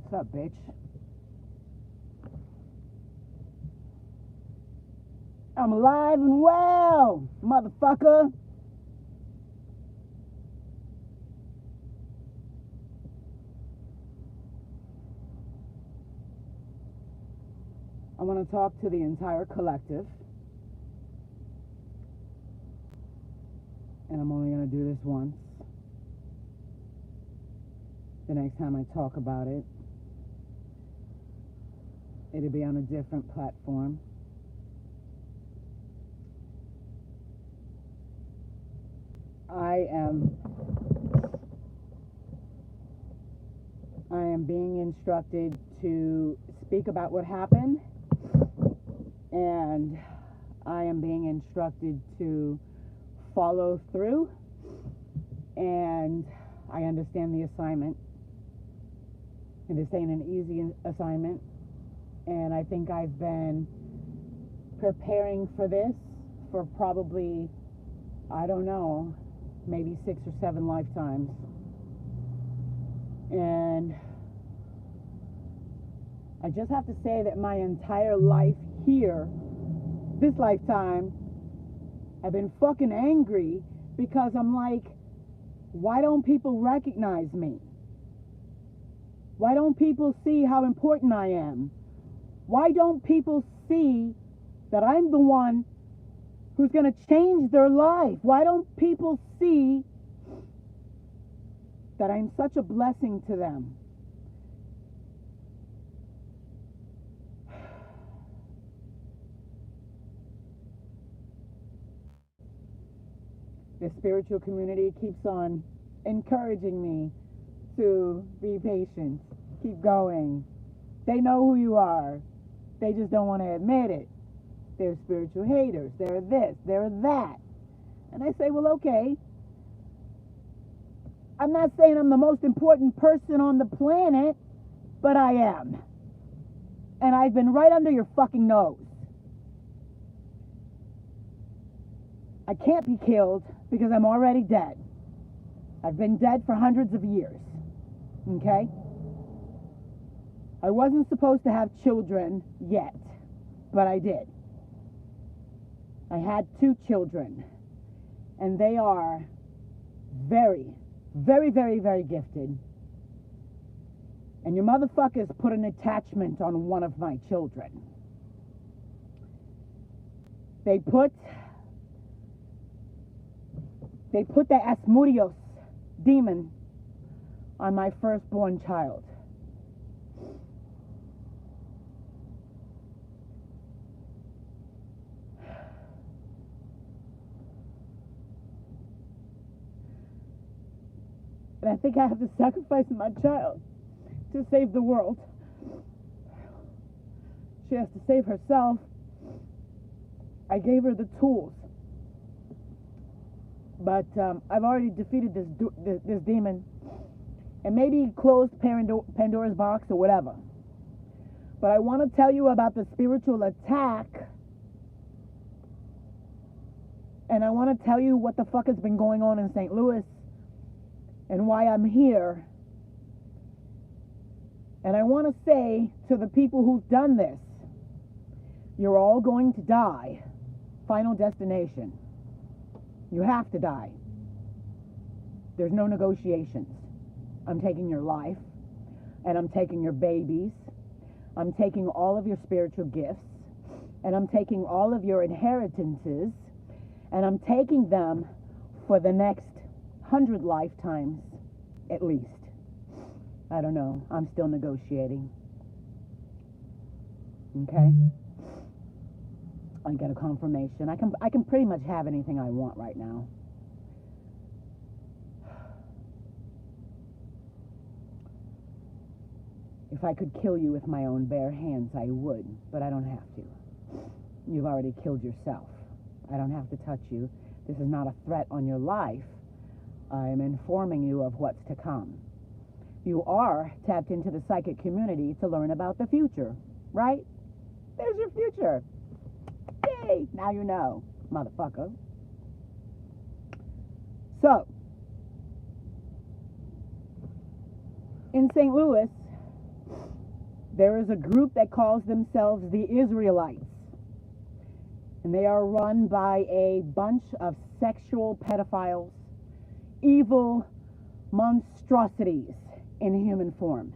What's up, bitch? I'm alive and well, motherfucker. I want to talk to the entire collective. And I'm only going to do this once. The next time I talk about it, it'll be on a different platform. I am being instructed to speak about what happened, and I am being instructed to follow through, and I understand the assignment. And this ain't an easy assignment, and I think I've been preparing for this for probably, I don't know, maybe 6 or 7 lifetimes. And I just have to say that my entire life here, this lifetime, I've been fucking angry because I'm like, why don't people recognize me? Why don't people see how important I am? Why don't people see that I'm the one who's going to change their life? Why don't people see that I'm such a blessing to them? The spiritual community keeps on encouraging me to be patient, keep going. They know who you are. They just don't want to admit it. They're spiritual haters. They're this, they're that. And I say, well, okay. I'm not saying I'm the most important person on the planet, but I am. And I've been right under your fucking nose. I can't be killed because I'm already dead. I've been dead for hundreds of years. Okay? I wasn't supposed to have children yet, but I did. I had 2 children, and they are very, very, very, very gifted. And your motherfuckers put an attachment on one of my children. They put the Asmodeus demon on my firstborn child. And I think I have to sacrifice my child to save the world. She has to save herself. I gave her the tools. But I've already defeated this demon. And maybe closed Pandora's box or whatever. But I want to tell you about the spiritual attack. And I want to tell you what the fuck has been going on in St. Louis. And why I'm here. And I want to say to the people who've done this, you're all going to die. Final destination. You have to die. There's no negotiations. I'm taking your life, and I'm taking your babies. I'm taking all of your spiritual gifts, and I'm taking all of your inheritances, and I'm taking them for the next 100 lifetimes, at least. I don't know. I'm still negotiating. Okay? I get a confirmation. I can pretty much have anything I want right now. If I could kill you with my own bare hands, I would, but I don't have to. You've already killed yourself. I don't have to touch you. This is not a threat on your life. I'm informing you of what's to come. You are tapped into the psychic community to learn about the future, right? There's your future. Yay! Now you know, motherfucker. So, in St. Louis, there is a group that calls themselves the Israelites. And they are run by a bunch of sexual pedophiles, evil monstrosities in human form.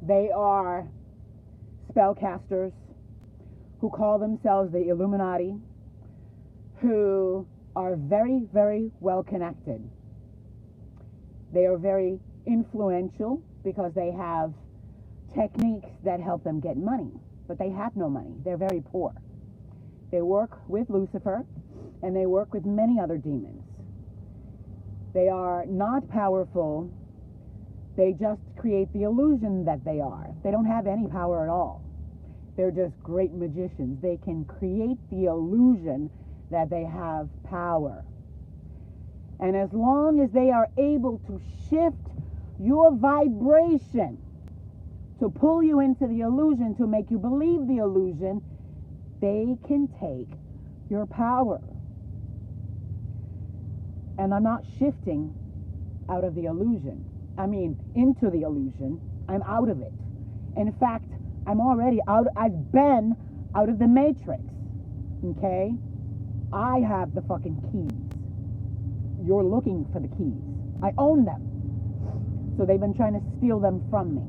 They are spellcasters who call themselves the Illuminati, who are very, very well connected. They are very influential because they have techniques that help them get money, but they have no money. They're very poor. They work with Lucifer, and they work with many other demons. They are not powerful. They just create the illusion that they are. They don't have any power at all. They're just great magicians. They can create the illusion that they have power. And as long as they are able to shift your vibration to pull you into the illusion, to make you believe the illusion, they can take your power. And I'm not shifting out of the illusion. I mean, into the illusion. I'm out of it. In fact, I'm already out. I've been out of the matrix. Okay? I have the fucking keys. You're looking for the keys. I own them. So they've been trying to steal them from me.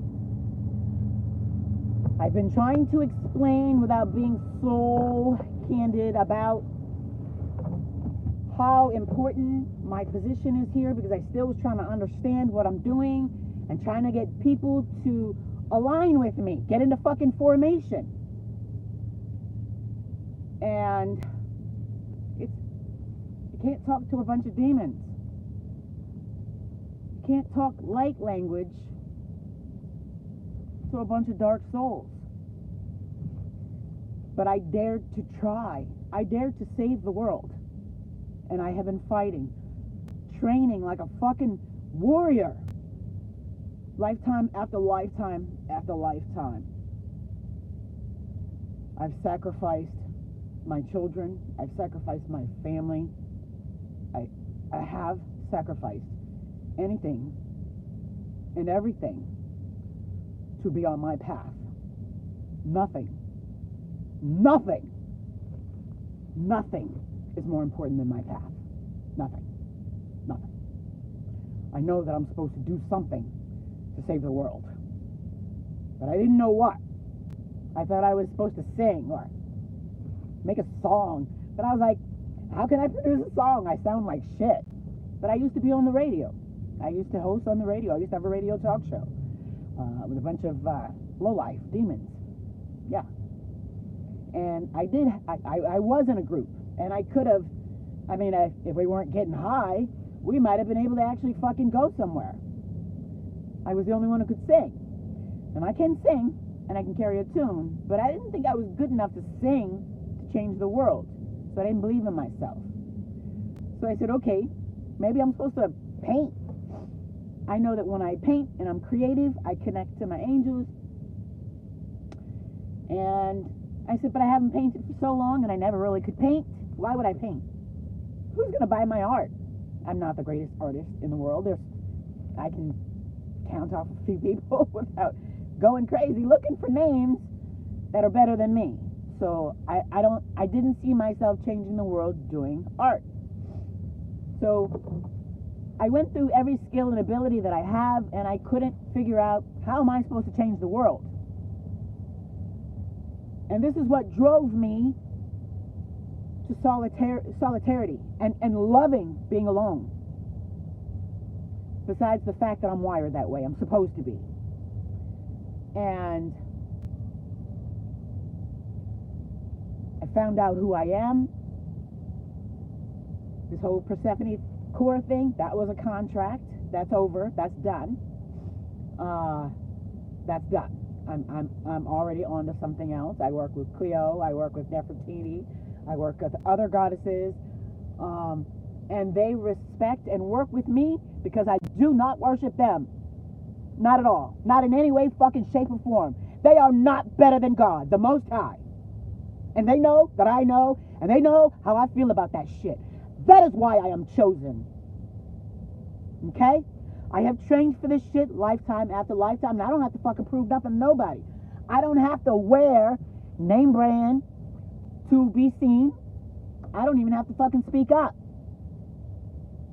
I've been trying to explain without being so candid about how important my position is here, because I still was trying to understand what I'm doing and trying to get people to align with me, get into fucking formation. And you can't talk to a bunch of demons. You can't talk light language to a bunch of dark souls. But I dared to try. I dared to save the world. And I have been fighting, training like a fucking warrior. Lifetime after lifetime after lifetime. I've sacrificed my children. I've sacrificed my family. I have sacrificed anything and everything to be on my path. Nothing is more important than my path. Nothing. I know that I'm supposed to do something to save the world, but I didn't know what. I thought I was supposed to sing or make a song, but I was like, how can I produce a song? I sound like shit. But I used to be on the radio. I used to host on the radio. I used to have a radio talk show with a bunch of lowlife demons. Yeah. And I was in a group, and I could have, if we weren't getting high, we might have been able to actually fucking go somewhere. I was the only one who could sing. And I can sing, and I can carry a tune, but I didn't think I was good enough to sing to change the world. So I didn't believe in myself. So I said, okay, maybe I'm supposed to paint. I know that when I paint and I'm creative, I connect to my angels. And I said, but I haven't painted for so long and I never really could paint. Why would I paint? Who's going to buy my art? I'm not the greatest artist in the world. I can count off a few people without going crazy looking for names that are better than me. So I didn't see myself changing the world doing art. So I went through every skill and ability that I have, and I couldn't figure out, how am I supposed to change the world? And this is what drove me to solidarity and loving being alone. Besides the fact that I'm wired that way, I'm supposed to be. And I found out who I am. This whole Persephone core thing, that was a contract. That's over. That's done. that's done. I'm already on to something else. I work with Cleo. I work with Nefertiti. I work with other goddesses. And they respect and work with me because I do not worship them. Not at all. Not in any way, fucking shape, or form. They are not better than God, the Most High. And they know that I know, and they know how I feel about that shit. That is why I am chosen. Okay? I have trained for this shit lifetime after lifetime, and I don't have to fucking prove nothing to nobody. I don't have to wear name brand to be seen. I don't even have to fucking speak up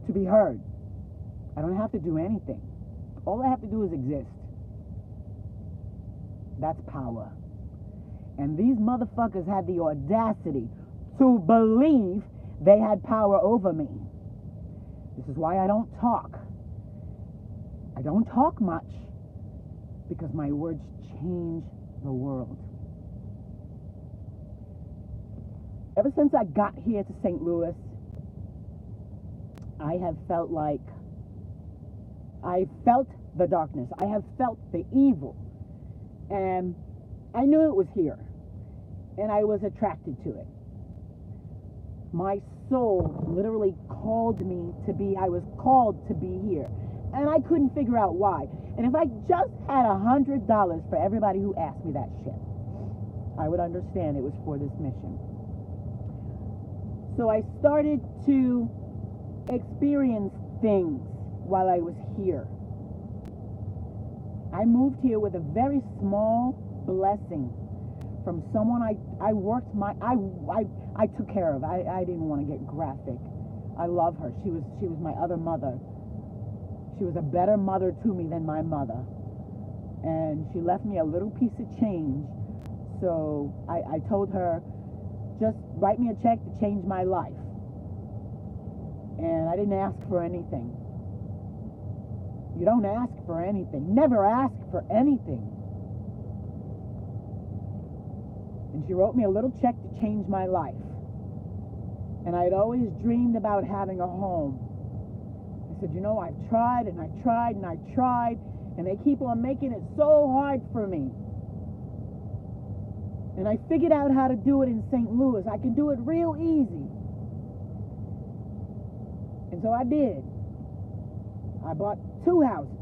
to be heard. I don't have to do anything. All I have to do is exist. That's power. And these motherfuckers had the audacity to believe they had power over me. This is why I don't talk. I don't talk much because my words change the world. Ever since I got here to St. Louis, I have felt like I felt the darkness. I have felt the evil. And I knew it was here. And I was attracted to it. My soul literally called me to be, I was called to be here. And I couldn't figure out why. And if I just had $100 for everybody who asked me that shit, I would understand it was for this mission. So I started to experience things while I was here. I moved here with a very small blessing from someone I worked my, I took care of. I didn't want to get graphic. I love her. She was my other mother. She was a better mother to me than my mother. And she left me a little piece of change. So I told her, just write me a check to change my life. And I didn't ask for anything. You don't ask for anything. Never ask for anything. And she wrote me a little check to change my life. And I had always dreamed about having a home. I said, you know, I've tried and I tried and I tried, and they keep on making it so hard for me. And I figured out how to do it in St. Louis. I can do it real easy. And so I did. I bought 2 houses.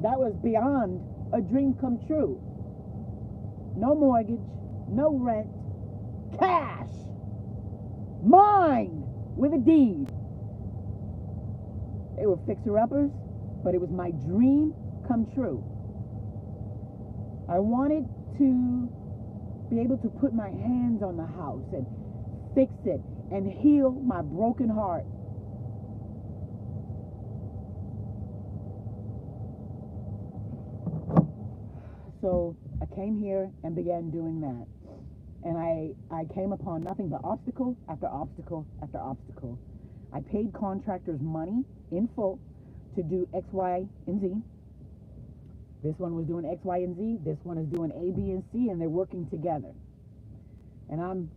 That was beyond a dream come true. No mortgage, no rent, cash, mine with a deed. They were fixer-uppers, but it was my dream come true. I wanted to be able to put my hands on the house and fix it and heal my broken heart. So I came here and began doing that. And I came upon nothing but obstacle after obstacle after obstacle. I paid contractors money in full to do X, Y, and Z. This one was doing X, Y, and Z. This one is doing A, B, and C, and they're working together. And I'm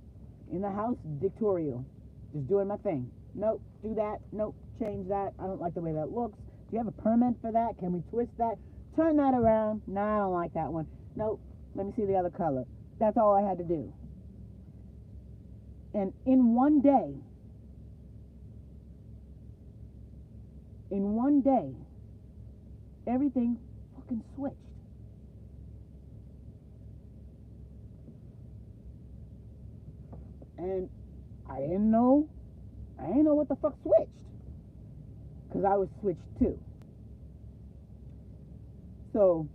in the house dictatorial, just doing my thing. Nope, do that. Nope, change that. I don't like the way that looks. Do you have a permit for that? Can we twist that? Turn that around. No, I don't like that one. Nope, let me see the other color. That's all I had to do. And in one day, everything fucking switched. And I didn't know what the fuck switched. Because I was switched too. So,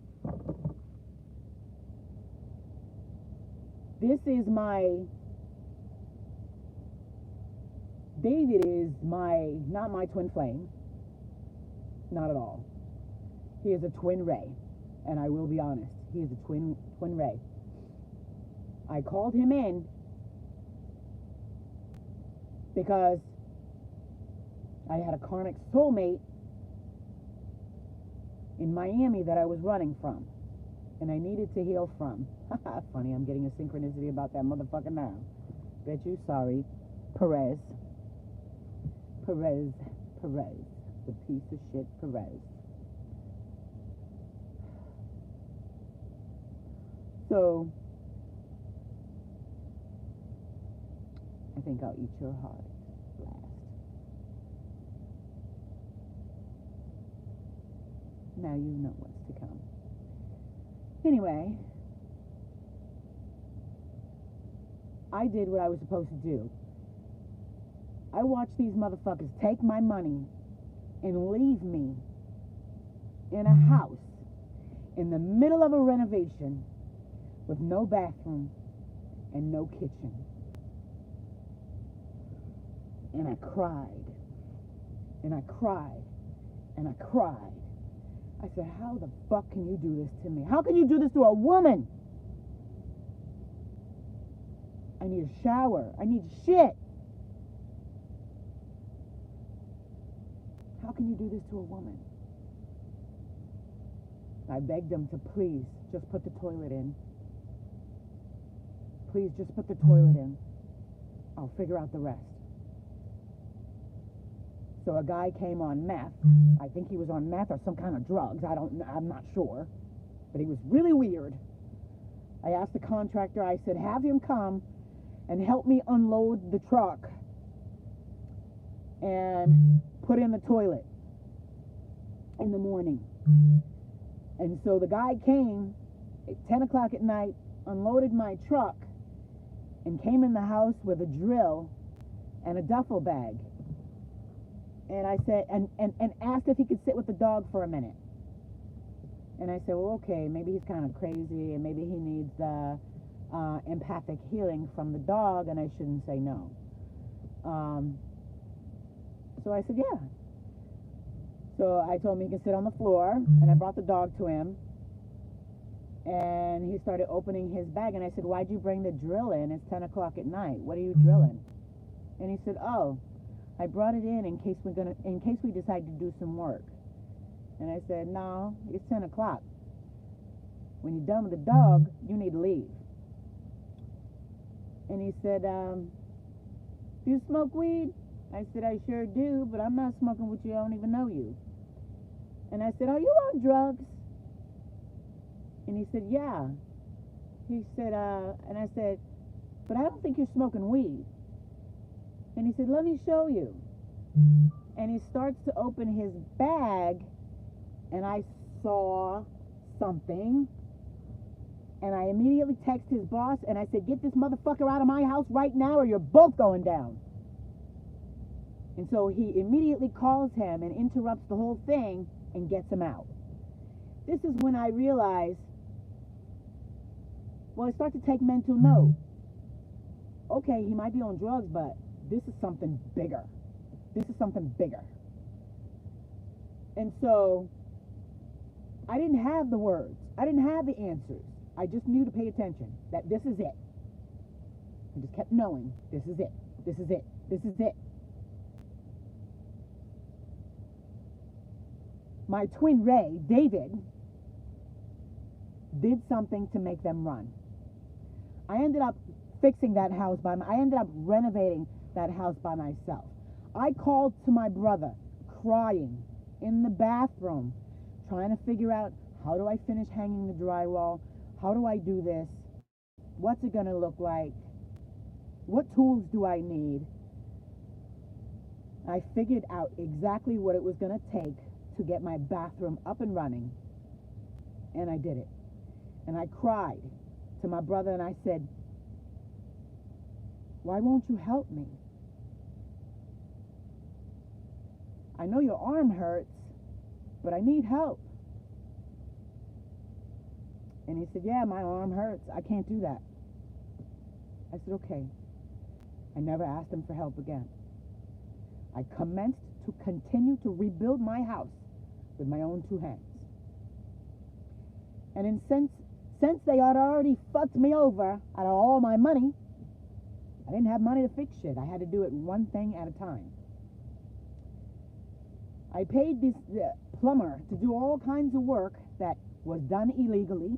this is David is not my twin flame. Not at all. He is a twin ray. And I will be honest, he is a twin ray. I called him in because I had a karmic soulmate in Miami that I was running from, and I needed to heal from. Funny, I'm getting a synchronicity about that motherfucker now. Bet you sorry. Perez, the piece of shit Perez. So I think I'll eat your heart last. Now you know what's to come. Anyway, I did what I was supposed to do. I watched these motherfuckers take my money and leave me in a house in the middle of a renovation with no bathroom and no kitchen. And I cried, and I cried, and I cried. I said, how the fuck can you do this to me? How can you do this to a woman? I need a shower. I need shit. How can you do this to a woman? I begged them to please just put the toilet in. Please just put the toilet in. I'll figure out the rest. So a guy came on meth. I think he was on meth or some kind of drugs. I'm not sure. But he was really weird. I asked the contractor, I said, have him come and help me unload the truck and put in the toilet in the morning. And so the guy came at 10 o'clock at night, unloaded my truck, and came in the house with a drill and a duffel bag. And I said, and asked if he could sit with the dog for a minute. And I said, well, okay, maybe he's kind of crazy, and maybe he needs empathic healing from the dog, and I shouldn't say no. So I said, yeah. So I told him he could sit on the floor, and I brought the dog to him. And he started opening his bag, and I said, why'd you bring the drill in? It's 10 o'clock at night. What are you drilling? And he said, oh, I brought it in case we decide to do some work. And I said, no, it's 10 o'clock. When you're done with the dog, you need to leave. And he said, do you smoke weed? I said, I sure do, but I'm not smoking with you. I don't even know you. And I said, are you on drugs? And he said, yeah. He said, and I said, but I don't think you're smoking weed. And he said, let me show you. And he starts to open his bag, and I saw something. And I immediately text his boss, and I said, get this motherfucker out of my house right now, or you're both going down. And so he immediately calls him and interrupts the whole thing and gets him out. This is when I realized, well, I start to take mental note. Okay, he might be on drugs, but this is something bigger. This is something bigger. And so I didn't have the words. I didn't have the answers. I just knew to pay attention, that this is it. I just kept knowing, this is it. This is it. This is it. My twin Ray, David, did something to make them run. I ended up fixing that house I ended up renovating that house by myself. I called to my brother, crying, in the bathroom, trying to figure out, how do I finish hanging the drywall? How do I do this? What's it going to look like? What tools do I need? I figured out exactly what it was going to take to get my bathroom up and running, and I did it. And I cried to my brother, and I said, why won't you help me? I know your arm hurts, but I need help. And he said, yeah, my arm hurts. I can't do that. I said, okay. I never asked him for help again. I commenced to continue to rebuild my house with my own two hands. And since they had already fucked me over out of all my money, I didn't have money to fix shit. I had to do it one thing at a time. I paid this plumber to do all kinds of work that was done illegally.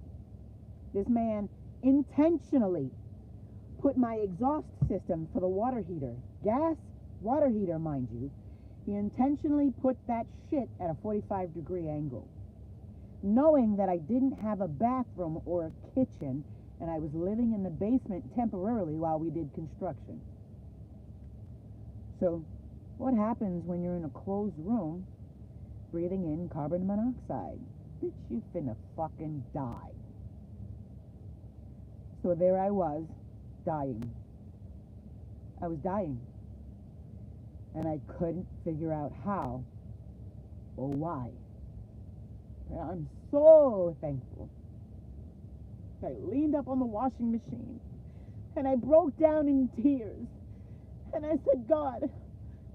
This man intentionally put my exhaust system for the water heater, gas water heater, mind you, he intentionally put that shit at a 45-degree angle, knowing that I didn't have a bathroom or a kitchen And I was living in the basement temporarily while we did construction. So what happens when you're in a closed room breathing in carbon monoxide? Bitch, you finna fucking die. So there I was, dying. I was dying. And I couldn't figure out how or why. And I'm so thankful. I leaned up on the washing machine and I broke down in tears. And I said, God,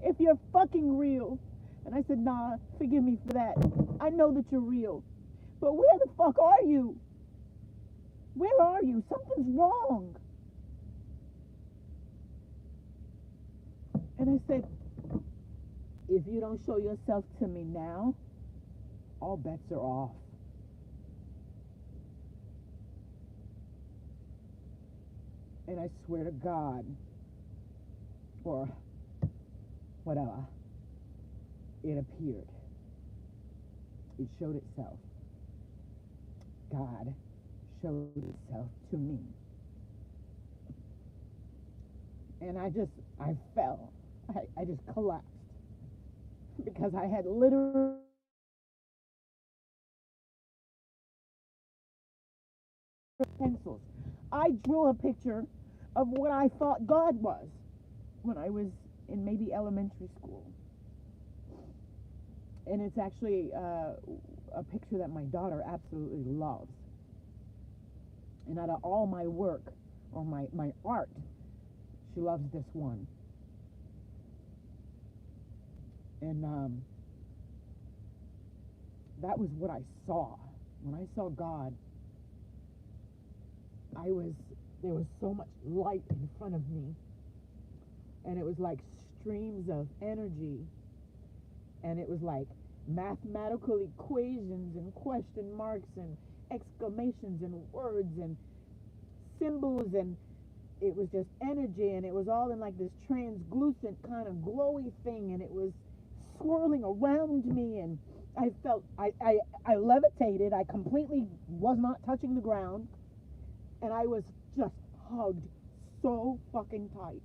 if you're fucking real. And I said, nah, forgive me for that. I know that you're real. But where the fuck are you? Where are you? Something's wrong. And I said, if you don't show yourself to me now, all bets are off. And I swear to God, or whatever, it appeared. It showed itself. God showed itself to me. And I fell. I just collapsed. Because I had literally pencils. I drew a picture of what I thought God was when I was in maybe elementary school. And it's actually a picture that my daughter absolutely loves. And out of all my work, or my art, she loves this one. And that was what I saw. When I saw God, there was so much light in front of me. And it was like streams of energy. And it was like mathematical equations and question marks and exclamations and words and symbols, and it was just energy, and it was all in like this translucent kind of glowy thing, and it was swirling around me, and I felt I levitated. I completely was not touching the ground, and I was just hugged so fucking tight.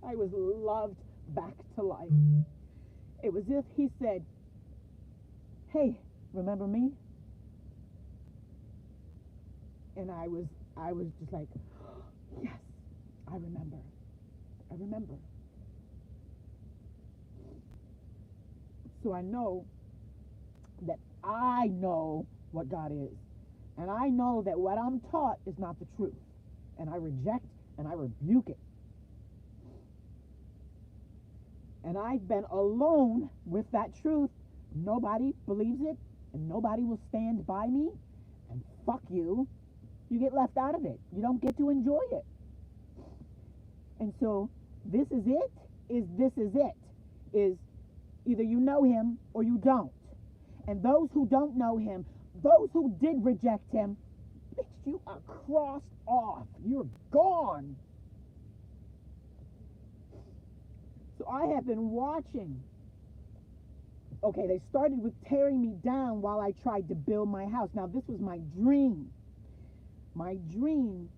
I was loved back to life. It was as if he said, hey, remember me? And I was just like, yes, I remember. I remember. So I know that I know what God is. And I know that what I'm taught is not the truth. And I reject and I rebuke it. And I've been alone with that truth. Nobody believes it, and nobody will stand by me. And fuck you. You get left out of it. You don't get to enjoy it. And so this is it. Is either you know him or you don't. And those who don't know him, those who did reject him, bitch, you are crossed off. You're gone. So I have been watching. Okay, they started with tearing me down while I tried to build my house. Now, this was my dream. My dream,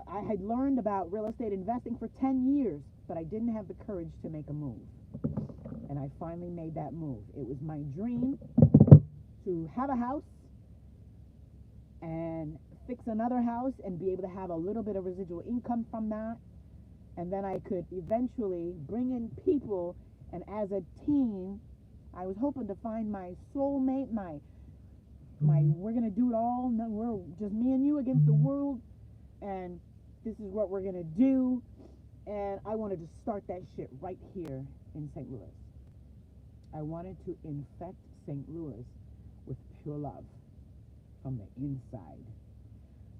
I had learned about real estate investing for 10 years, but I didn't have the courage to make a move. And I finally made that move. It was my dream to have a house and fix another house and be able to have a little bit of residual income from that. And then I could eventually bring in people, and as a team, I was hoping to find my soulmate, my we're going to do it all. No, we're just me and you against the world, and this is what we're going to do. And I wanted to start that shit right here in St. Louis. I wanted to infect St. Louis with pure love from the inside.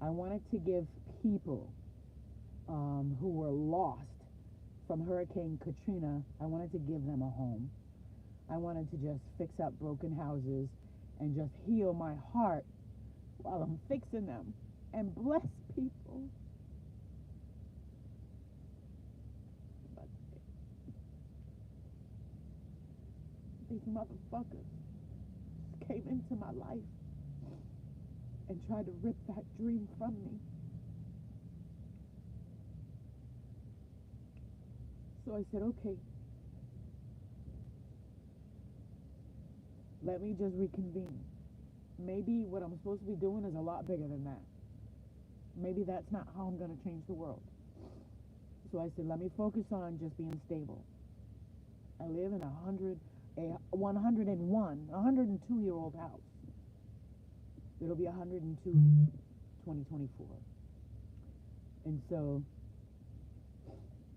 I wanted to give people who were lost from Hurricane Katrina, I wanted to give them a home. I wanted to just fix up broken houses and just heal my heart while I'm fixing them and bless people. But these motherfuckers came into my life and tried to rip that dream from me. So I said, okay, let me just reconvene. Maybe what I'm supposed to be doing is a lot bigger than that. Maybe that's not how I'm going to change the world. So I said, let me focus on just being stable. I live in a 102-year-old house. It'll be 102 2024. And so,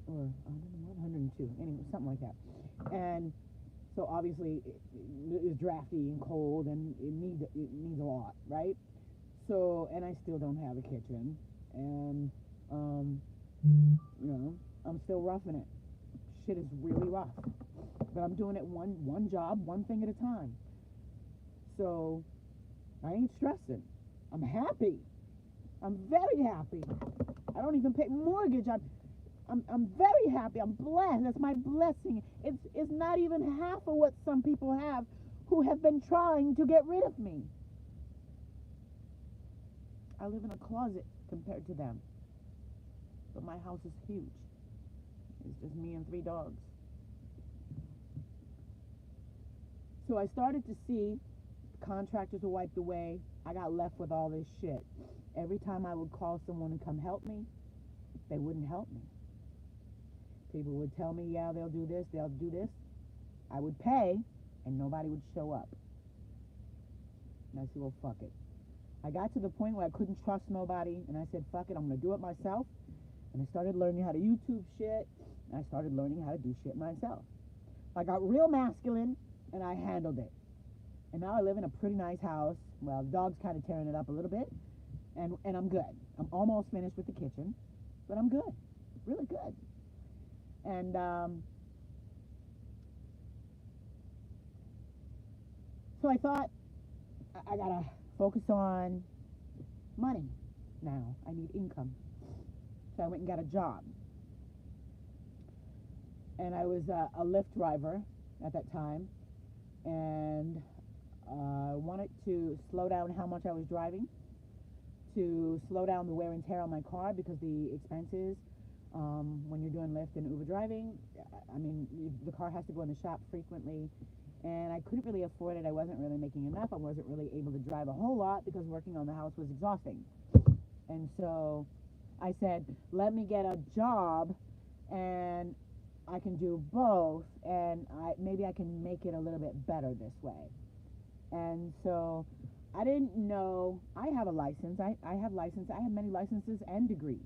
or 102, anyway, something like that. And so obviously it's drafty and cold and it needs a lot, right? So, and I still don't have a kitchen, and you know, I'm still roughing it. Shit is really rough, but I'm doing it one job, one thing at a time. So I ain't stressing. I'm happy. I'm very happy. I don't even pay mortgage. I'm very happy. I'm blessed. That's my blessing. It's not even half of what some people have who have been trying to get rid of me. I live in a closet compared to them. But my house is huge. It's just me and 3 dogs. So I started to see contractors were wiped away. I got left with all this shit. Every time I would call someone to come help me, they wouldn't help me. People would tell me, yeah, they'll do this, they'll do this. I would pay, and nobody would show up. And I said, well, fuck it. I got to the point where I couldn't trust nobody, and I said, fuck it, I'm going to do it myself. And I started learning how to YouTube shit, and I started learning how to do shit myself. I got real masculine, and I handled it. And now I live in a pretty nice house. Well, the dog's kind of tearing it up a little bit, and I'm good. I'm almost finished with the kitchen, but I'm good, really good. And so I thought, I gotta focus on money now. I need income. So I went and got a job. And I was a Lyft driver at that time, and wanted to slow down how much I was driving, to slow down the wear and tear on my car, because the expenses when you're doing Lyft and Uber driving, I mean, the car has to go in the shop frequently, and I couldn't really afford it. I wasn't really making enough. I wasn't really able to drive a whole lot because working on the house was exhausting. And so I said, let me get a job, and I can do both, and maybe I can make it a little bit better this way. And so I didn't know. I have a license. I have license. I have many licenses and degrees.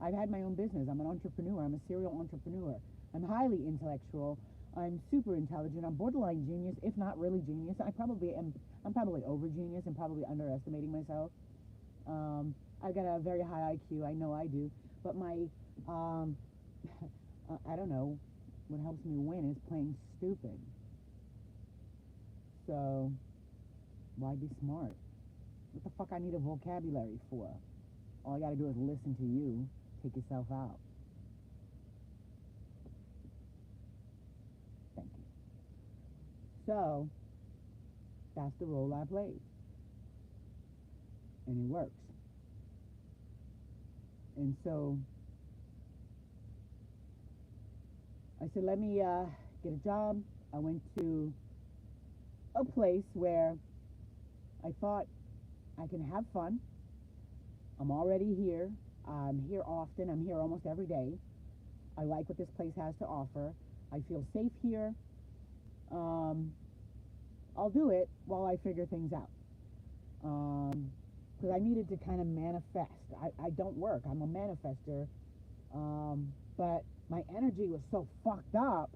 I've had my own business. I'm an entrepreneur. I'm a serial entrepreneur. I'm highly intellectual. I'm super intelligent. I'm borderline genius, if not really genius. I'm probably over genius and probably underestimating myself. I've got a very high IQ. I know I do. But my, I don't know, what helps me win is playing stupid. So, why be smart? What the fuck I need a vocabulary for? All I gotta do is listen to you. Take yourself out. Thank you. So, that's the role I played. And it works. And so, I said, let me get a job. I went to a place where I thought I can have fun. I'm already here. I'm here often. I'm here almost every day. I like what this place has to offer. I feel safe here. I'll do it while I figure things out. Because I needed to kind of manifest. I don't work. I'm a manifester. But my energy was so fucked up.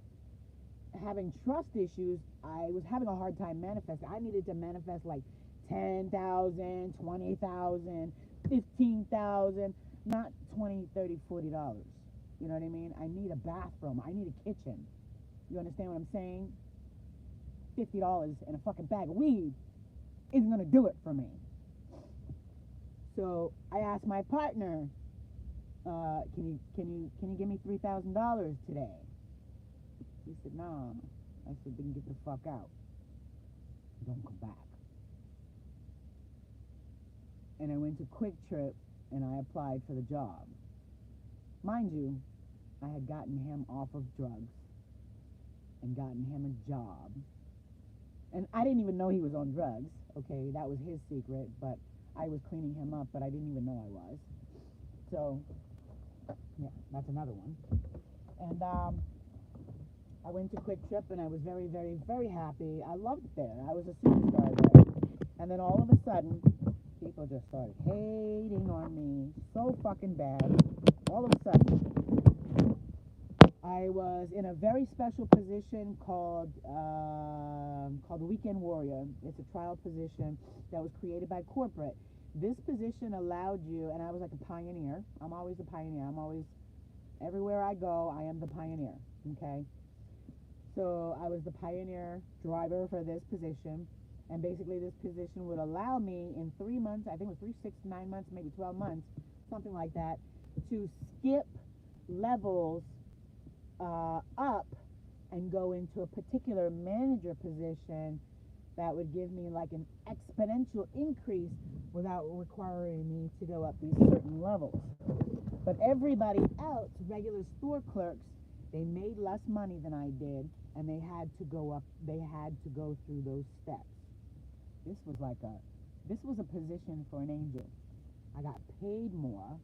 Having trust issues, I was having a hard time manifesting. I needed to manifest like 10,000, 20,000, 15,000, not 20, 30, $40. You know what I mean? I need a bathroom. I need a kitchen. You understand what I'm saying? $50 and a fucking bag of weed isn't gonna do it for me. So I asked my partner, can you give me $3,000 today? He said, no. I said, then get the fuck out. Don't come back. And I went to Quick Trip and I applied for the job. Mind you, I had gotten him off of drugs and gotten him a job. And I didn't even know he was on drugs. Okay, that was his secret, but I was cleaning him up, but I didn't even know I was. So, yeah, that's another one. And I went to Quick Trip, and I was very, very, very happy. I loved it there. I was a superstar there. And then all of a sudden, people just started hating on me so fucking bad. All of a sudden, I was in a very special position called the Weekend Warrior. It's a trial position that was created by corporate. This position allowed you, and I was like a pioneer. I'm always a pioneer. I'm always, everywhere I go, I am the pioneer, okay? So I was the pioneer driver for this position, and basically this position would allow me in 3 months, I think it was 3, 6, 9 months, maybe 12 months, something like that, to skip levels up and go into a particular manager position that would give me like an exponential increase without requiring me to go up these certain levels. But everybody else, regular store clerks, they made less money than I did, and they had to go through those steps. This was a position for an angel. I got paid more,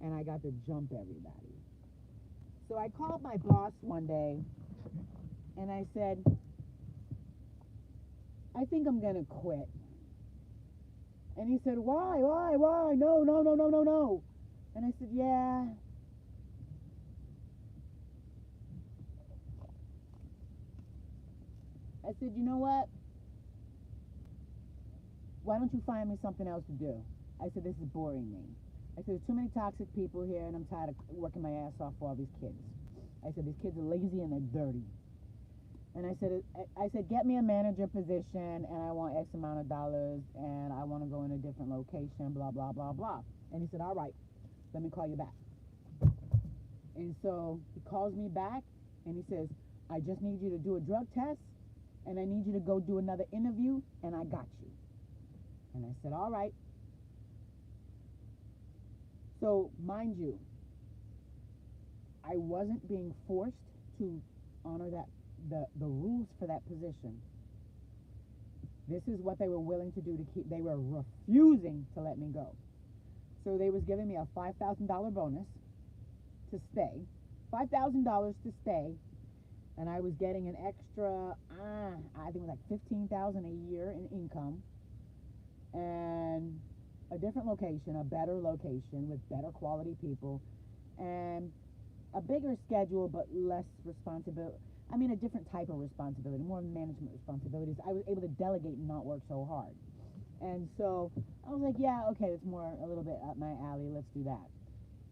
and I got to jump everybody. So I called my boss one day, and I said, I think I'm going to quit. And he said, why? No. And I said, yeah. I said, you know what? Why don't you find me something else to do? I said, this is boring me. I said, there's too many toxic people here, and I'm tired of working my ass off for all these kids. I said, these kids are lazy and they're dirty. And I said, get me a manager position, and I want X amount of dollars, and I want to go in a different location, blah, blah, blah, blah. And he said, all right, let me call you back. And so he calls me back, and he says, I just need you to do a drug test, and I need you to go do another interview, and I got you. And I said, all right. So, mind you, I wasn't being forced to honor the rules for that position. This is what they were willing to do to keep. They were refusing to let me go. So they was giving me a $5,000 bonus to stay, $5,000 to stay, and I was getting an extra, I think it was like $15,000 a year in income, and a different location, a better location with better quality people, and a bigger schedule but less responsibility. I mean, a different type of responsibility, more management responsibilities. I was able to delegate and not work so hard. And so I was like, yeah, okay, it's more a little bit up my alley. Let's do that.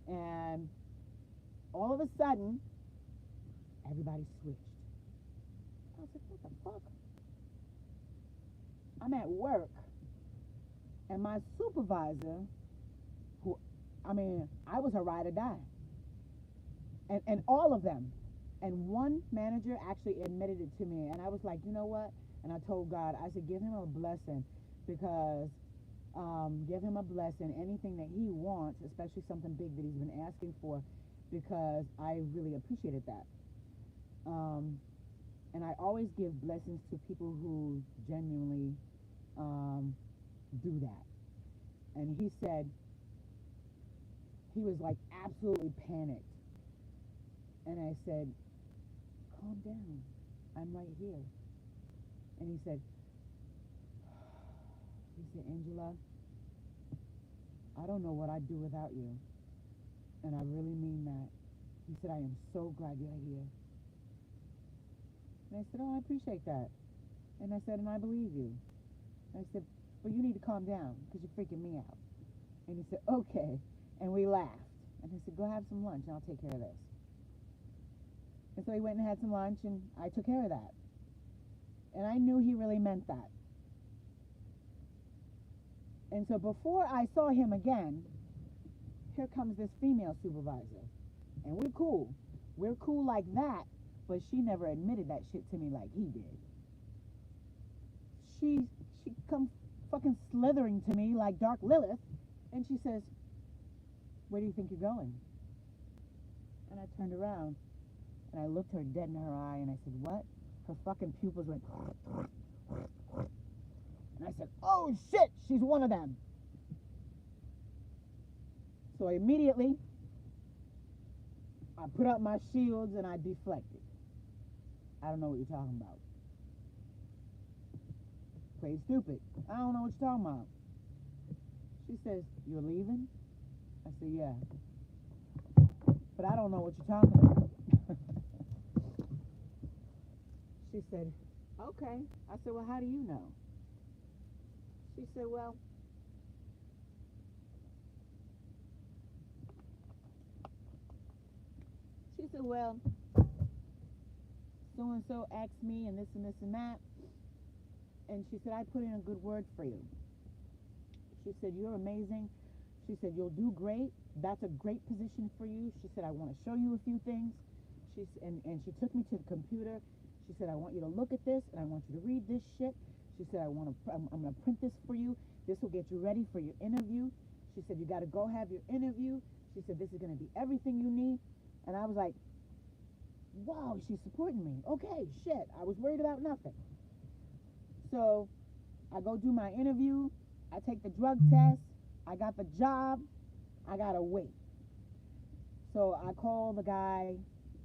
And all of a sudden, everybody switched. I was like, what the fuck? I'm at work, and my supervisor, I was her ride or die. And all of them. And one manager actually admitted it to me, and I was like, you know what? And I told God, I said, give him a blessing, because give him a blessing, anything that he wants, especially something big that he's been asking for, because I really appreciated that. And I always give blessings to people who genuinely do that. And he said, he was like absolutely panicked. And I said, calm down, I'm right here. And he said, Angela, I don't know what I'd do without you. And I really mean that. He said, I am so glad you're here. And I said, oh, I appreciate that. And I said, and I believe you. And I said, but you need to calm down, because you're freaking me out. And he said, okay. And we laughed. And I said, go have some lunch, and I'll take care of this. And so he went and had some lunch, and I took care of that. And I knew he really meant that. And so before I saw him again, here comes this female supervisor. And we're cool. We're cool like that, but she never admitted that shit to me like he did. She comes fucking slithering to me like Dark Lilith, and she says, where do you think you're going? And I turned around and I looked her dead in her eye and I said, what? Her fucking pupils went. And I said, oh shit, she's one of them. So immediately, I put up my shields and I deflected. I don't know what you're talking about. Play stupid. I don't know what you're talking about. She says, you're leaving? I said, yeah. But I don't know what you're talking about. She said, okay. I said, well, how do you know? She said, well, so-and-so asked me and this and this and that. And she said, I put in a good word for you. She said, you're amazing. She said, you'll do great. That's a great position for you. She said, I want to show you a few things. And she took me to the computer. She said, I want you to look at this and I want you to read this shit. She said, I'm going to print this for you. This will get you ready for your interview. She said, you got to go have your interview. She said, this is going to be everything you need. And I was like, wow, she's supporting me. Okay, shit. I was worried about nothing. So I go do my interview. I take the drug test. I got the job. I got to wait. So I call the guy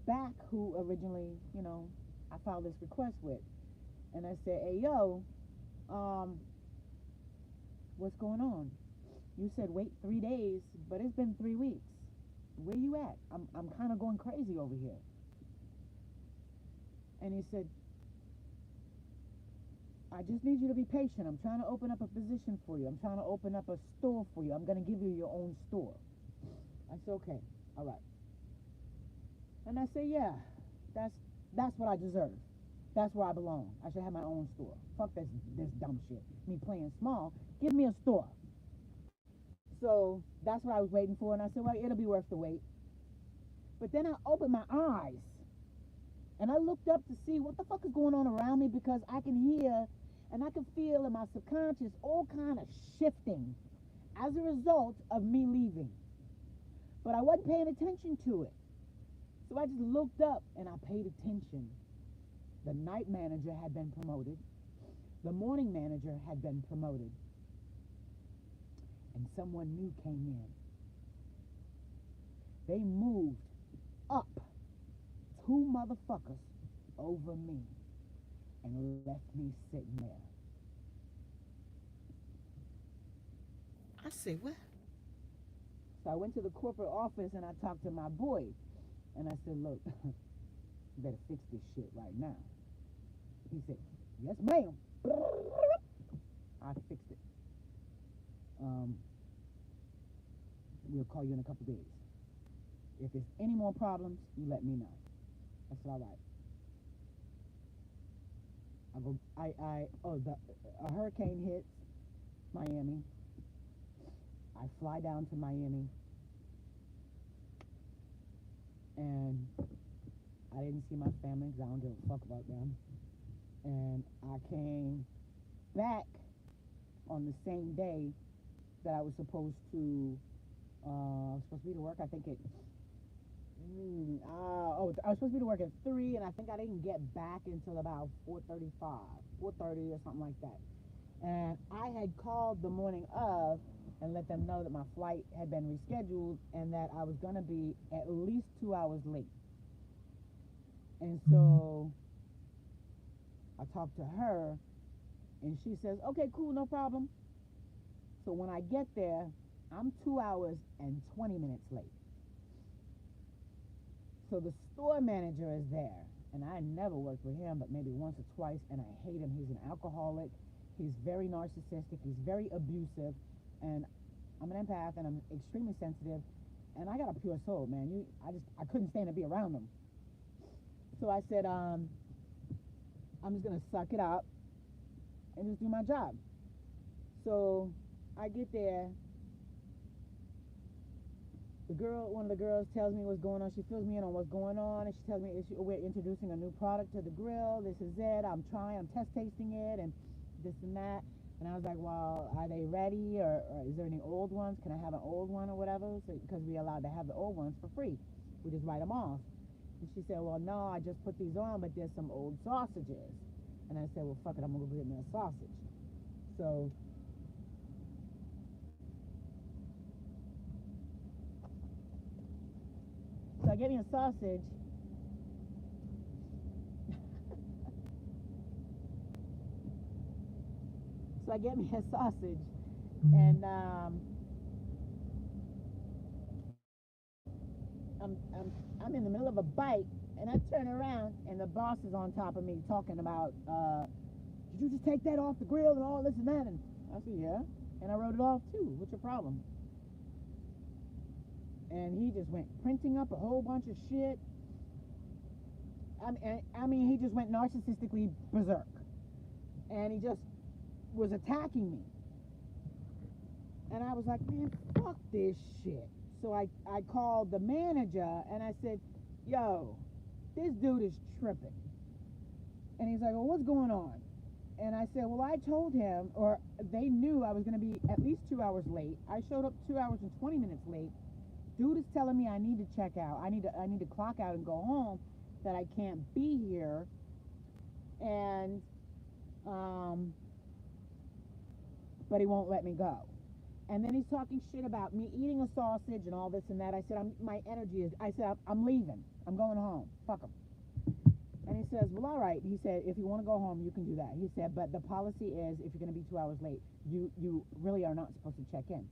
back who originally, I filed this request with. And I said, hey, yo, what's going on? You said wait 3 days, but it's been 3 weeks. Where you at? I'm kind of going crazy over here. And he said, I just need you to be patient. I'm trying to open up a position for you. I'm trying to open up a store for you. I'm going to give you your own store. I said, okay, all right. And I said, yeah, that's what I deserve. That's where I belong. I should have my own store. Fuck this dumb shit. Me playing small. Give me a store. So that's what I was waiting for. And I said, well, it'll be worth the wait. But then I opened my eyes. And I looked up to see what the fuck is going on around me, because I can hear and I can feel in my subconscious all kind of shifting as a result of me leaving. But I wasn't paying attention to it. So I just looked up and I paid attention. The night manager had been promoted. The morning manager had been promoted. And someone new came in. They moved up 2 motherfuckers over me and left me sitting there. I said, what? So I went to the corporate office and I talked to my boy. And I said, look, you better fix this shit right now. He said, yes, ma'am. I fixed it. We'll call you in a couple days. If there's any more problems, you let me know. I said, all right. A hurricane hits Miami. I fly down to Miami. And I didn't see my family because I don't give a fuck about them. And I came back on the same day that I was supposed to be to work. I think I was supposed to be to work at 3, and I think I didn't get back until about 4:30 or something like that. And I had called the morning of and let them know that my flight had been rescheduled and that I was going to be at least 2 hours late. And so I talked to her, and she says, okay, cool, no problem. So when I get there, I'm 2 hours and 20 minutes late. So the store manager is there, and I never worked with him, but maybe once or twice, and I hate him. He's an alcoholic. He's very narcissistic. He's very abusive, and I'm an empath, and I'm extremely sensitive, and I got a pure soul, man. I couldn't stand to be around him. So I said, I'm just gonna suck it up and just do my job. So I get there. One of the girls tells me what's going on. She fills me in on what's going on, and she tells me we're introducing a new product to the grill. This is it. I'm test tasting it, and this and that. And I was like, well, are they ready, or is there any old ones? Can I have an old one or whatever? Because we're allowed to have the old ones for free. We just write them off. And she said, well, no, I just put these on, but there's some old sausages. And I said, well, fuck it, I'm going to go get me a sausage. So I get me a sausage. So I get me a sausage, and I'm in the middle of a bite, and I turn around, and the boss is on top of me talking about, did you just take that off the grill and all this and that? And I said, yeah, and I wrote it off too. What's your problem? And he just went printing up a whole bunch of shit. I mean, he just went narcissistically berserk, and he just was attacking me. And I was like, man, fuck this shit. So I called the manager, and I said, yo, this dude is tripping. And he's like, well, what's going on? And I said, well, I told him, or they knew I was going to be at least 2 hours late. I showed up 2 hours and 20 minutes late. Dude is telling me I need to check out. I need to clock out and go home, that I can't be here. And, but he won't let me go. And then he's talking shit about me eating a sausage and all this and that. I said, I'm leaving. I'm going home. Fuck him. And he says, well, all right. He said, if you want to go home, you can do that. He said, but the policy is, if you're going to be 2 hours late, you really are not supposed to check in.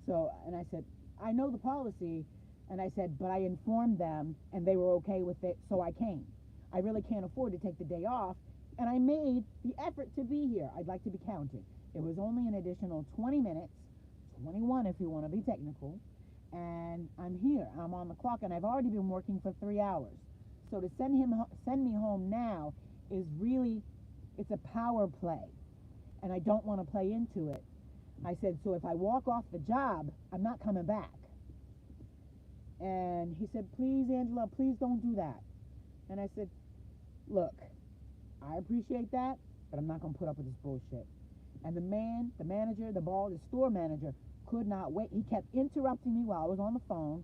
So, and I said, I know the policy. And I said, but I informed them, and they were okay with it, so I came. I really can't afford to take the day off, and I made the effort to be here. I'd like to be counted. It was only an additional 20 minutes, 21 if you want to be technical, and I'm here. I'm on the clock, and I've already been working for 3 hours. So to send me home now is really, it's a power play, and I don't want to play into it. I said, so if I walk off the job, I'm not coming back. And he said, please, Angela, please don't do that. And I said, look, I appreciate that, but I'm not going to put up with this bullshit. And the manager, the store manager, could not wait. He kept interrupting me while I was on the phone,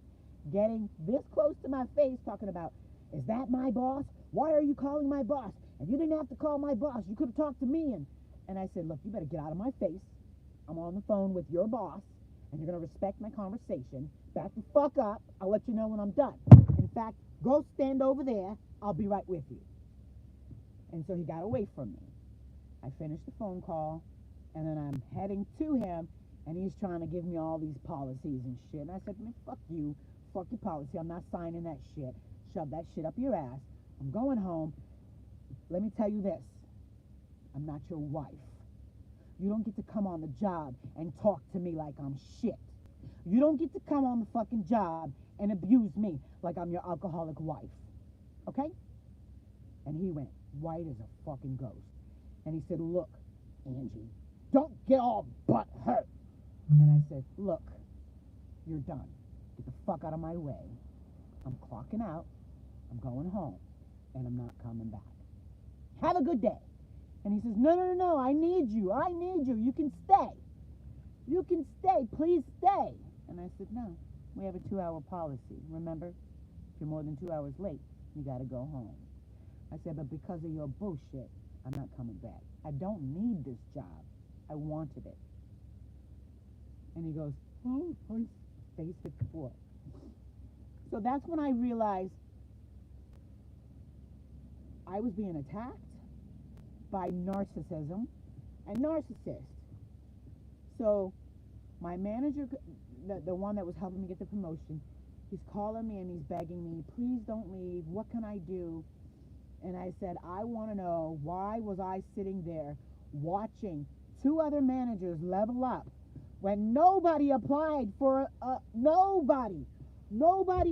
getting this close to my face, talking about, is that my boss? Why are you calling my boss? And you didn't have to call my boss. You could have talked to me. And I said, look, you better get out of my face. I'm on the phone with your boss, and you're going to respect my conversation. Back the fuck up. I'll let you know when I'm done. In fact, go stand over there. I'll be right with you. And so he got away from me. I finished the phone call, and then I'm heading to him, and he's trying to give me all these policies and shit. And I said, man, fuck you. Fuck your policy. I'm not signing that shit. Shove that shit up your ass. I'm going home. Let me tell you this. I'm not your wife. You don't get to come on the job and talk to me like I'm shit. You don't get to come on the fucking job and abuse me like I'm your alcoholic wife. Okay? And he went white as a fucking ghost. And he said, look, Angie, don't get all butt hurt. And I said, look, you're done. Get the fuck out of my way. I'm clocking out. I'm going home. And I'm not coming back. Have a good day. And he says, no, I need you. You can stay. You can stay. Please stay. And I said, no, we have a 2-hour policy. Remember, if you're more than 2 hours late, you got to go home. I said, but because of your bullshit, I'm not coming back. I don't need this job. I wanted it. And he goes, oh, face hit the floor. So that's when I realized I was being attacked by narcissism and narcissists. So my manager, the one that was helping me get the promotion, he's calling me and he's begging me, please don't leave. What can I do? And I said, I want to know, why was I sitting there watching 2 other managers level up when nobody applied for nobody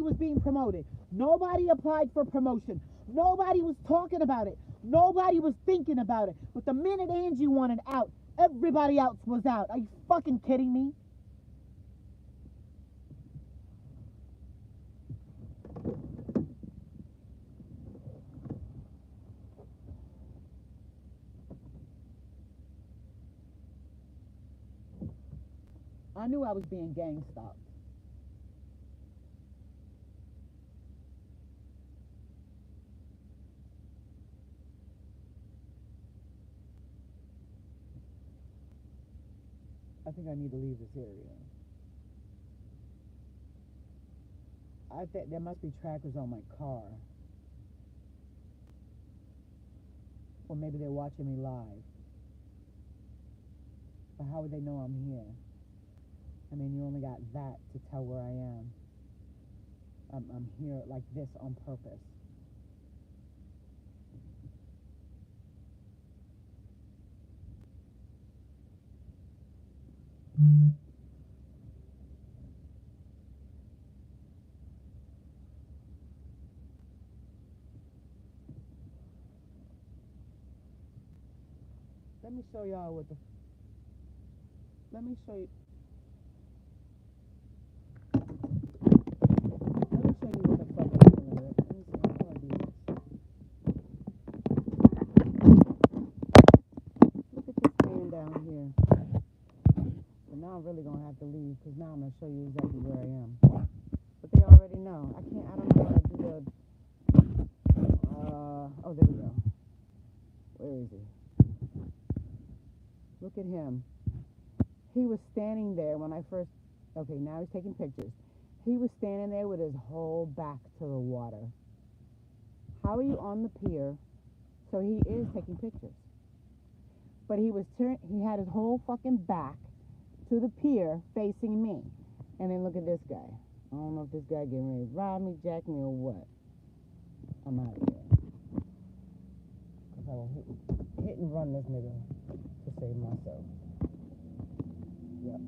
was being promoted. Nobody applied for promotion. Nobody was talking about it. Nobody was thinking about it. But the minute Angie wanted out, everybody else was out. Are you fucking kidding me? I knew I was being gang stalked. I think I need to leave this area. I think there must be trackers on my car. Or maybe they're watching me live. But how would they know I'm here? I mean, you only got that to tell where I am. I'm here like this on purpose. Let me show y'all what the. Let me show you. Let me show you what the fuck I'm doing with. Let me see how I do this. Look at this man down here. But now I'm really gonna have to leave because now I'm gonna show you exactly where I am. But they already know. I don't know how to do the. Oh, there we go. Where is he? Look at him. He was standing there when I first. Okay, now he's taking pictures. He was standing there with his whole back to the water. How are you on the pier? So he is taking pictures. But he had his whole fucking back to the pier facing me. And then look at this guy. I don't know if this guy getting ready to rob me, jack me, or what. I'm out of here. Because I will hit and run this nigga to save myself. Yep.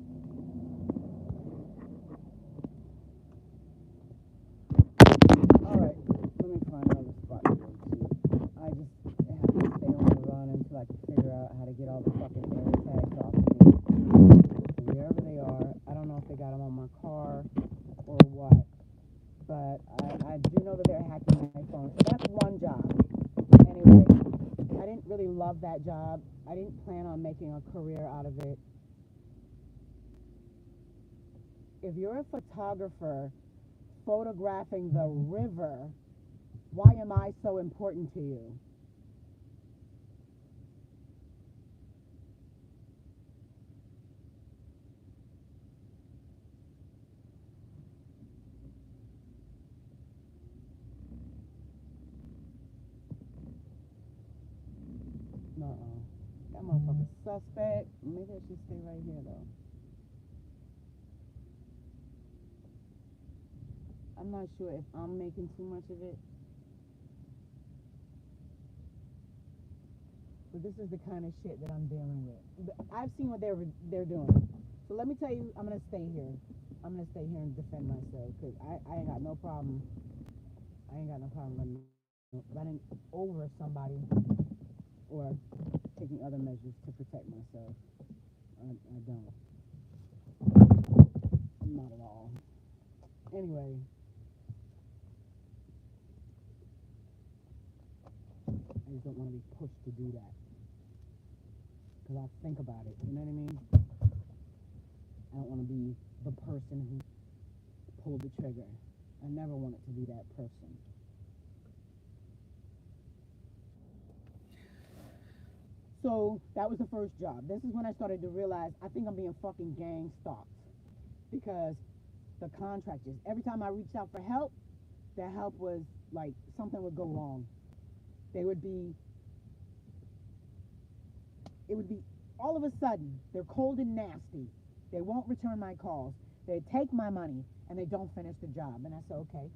Alright, let me find another spot to go to. I just have to stay on the run until I can figure out how to get all the fucking air tags off of me. Wherever they are, I don't know if they got them on my car or what, but I do know that they're hacking my phone. So that's one job. Anyway, I didn't really love that job. I didn't plan on making a career out of it. If you're a photographer photographing the river, why am I so important to you? No. That motherfucker's suspect. Maybe I should stay right here though. I'm not sure if I'm making too much of it. But this is the kind of shit that I'm dealing with. I've seen what they're doing. So let me tell you, I'm gonna stay here. I'm gonna stay here and defend myself because I ain't got no problem. I ain't got no problem running over somebody or taking other measures to protect myself. I don't. Not at all. Anyway. I just don't want to be pushed to do that. Because I'll think about it, you know what I mean? I don't want to be the person who pulled the trigger. I never wanted to be that person. So that was the first job. This is when I started to realize I think I'm being fucking gang stalked. Because the contractors, every time I reached out for help, their help was like something would go wrong. It would be all of a sudden, they're cold and nasty. They won't return my calls. They take my money and they don't finish the job. And I said, okay,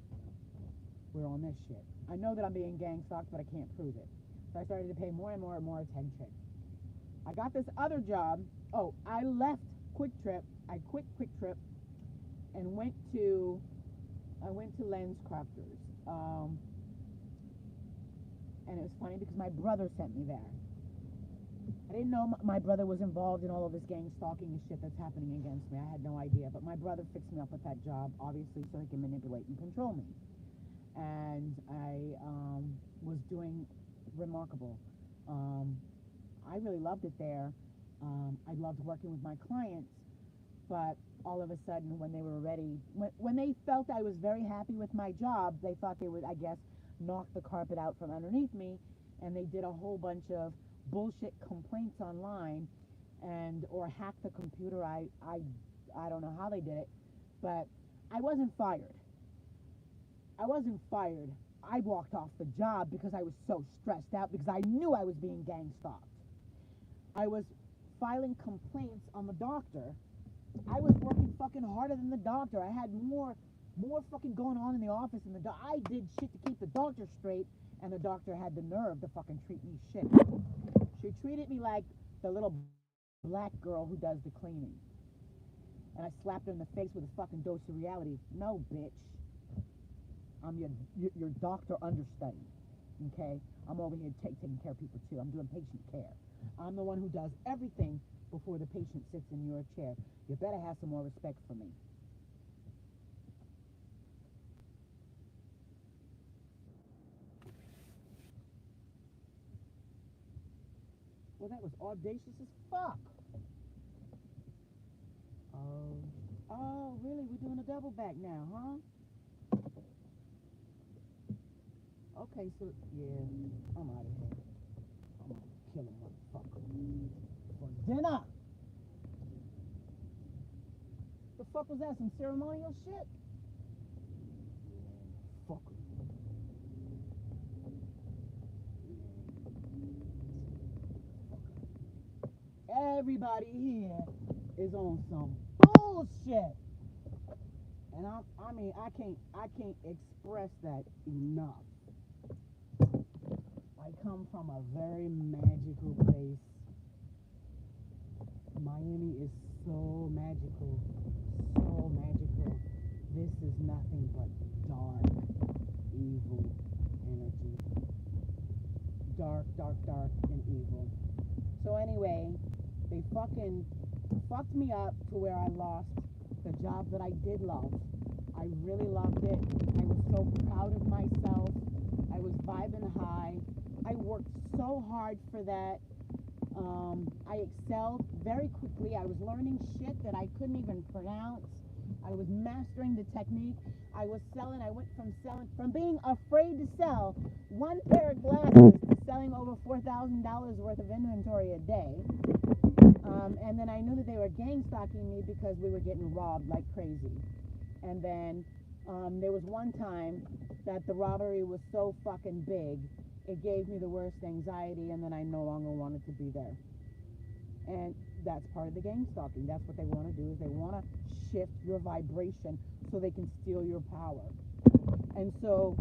we're on this shit. I know that I'm being gang stalked, but I can't prove it. So I started to pay more and more and more attention. I got this other job. Oh, I left Quick Trip. I quit Quick Trip and went to Lens Crafters. And it was funny because my brother sent me there. I didn't know my brother was involved in all of this gang stalking and shit that's happening against me. I had no idea. But my brother fixed me up with that job, obviously, so he can manipulate and control me. And I was doing remarkable. I really loved it there. I loved working with my clients. But all of a sudden, when they were ready, when they felt I was very happy with my job, they thought they would, I guess, knock the carpet out from underneath me. And they did a whole bunch of bullshit complaints online and or hack the computer. I don't know how they did it, but I wasn't fired. I wasn't fired. I walked off the job because I was so stressed out because I knew I was being gang stalked. I was filing complaints on the doctor. I was working fucking harder than the doctor. I had more fucking going on in the office than the doctor. I did shit to keep the doctor straight, and the doctor had the nerve to fucking treat me shit. She treated me like the little black girl who does the cleaning. And I slapped her in the face with a fucking dose of reality. No, bitch. I'm your doctor understudy. Okay? I'm over here taking care of people too. I'm doing patient care. I'm the one who does everything before the patient sits in your chair. You better have some more respect for me. Well, that was audacious as fuck. Oh, really? We're doing a double back now, huh? Okay, so, yeah, I'm out of here. I'm gonna kill a motherfucker. For dinner! The fuck was that? Some ceremonial shit? Fucker. Everybody here is on some bullshit. And I can't express that enough. I come from a very magical place. Miami is so magical, so magical. This is nothing but dark, evil energy. Dark, dark, dark, and evil. So anyway, they fucking fucked me up to where I lost the job that I did love. I really loved it. I was so proud of myself. I was vibing high. I worked so hard for that. I excelled very quickly. I was learning shit that I couldn't even pronounce. I was mastering the technique. I went from being afraid to sell one pair of glasses to selling over $4,000 worth of inventory a day. And then I knew that they were gang stalking me because we were getting robbed like crazy. And then there was one time that the robbery was so fucking big, it gave me the worst anxiety, and then I no longer wanted to be there. And that's part of the gang stalking. That's what they want to do, is they want to shift your vibration so they can steal your power. And so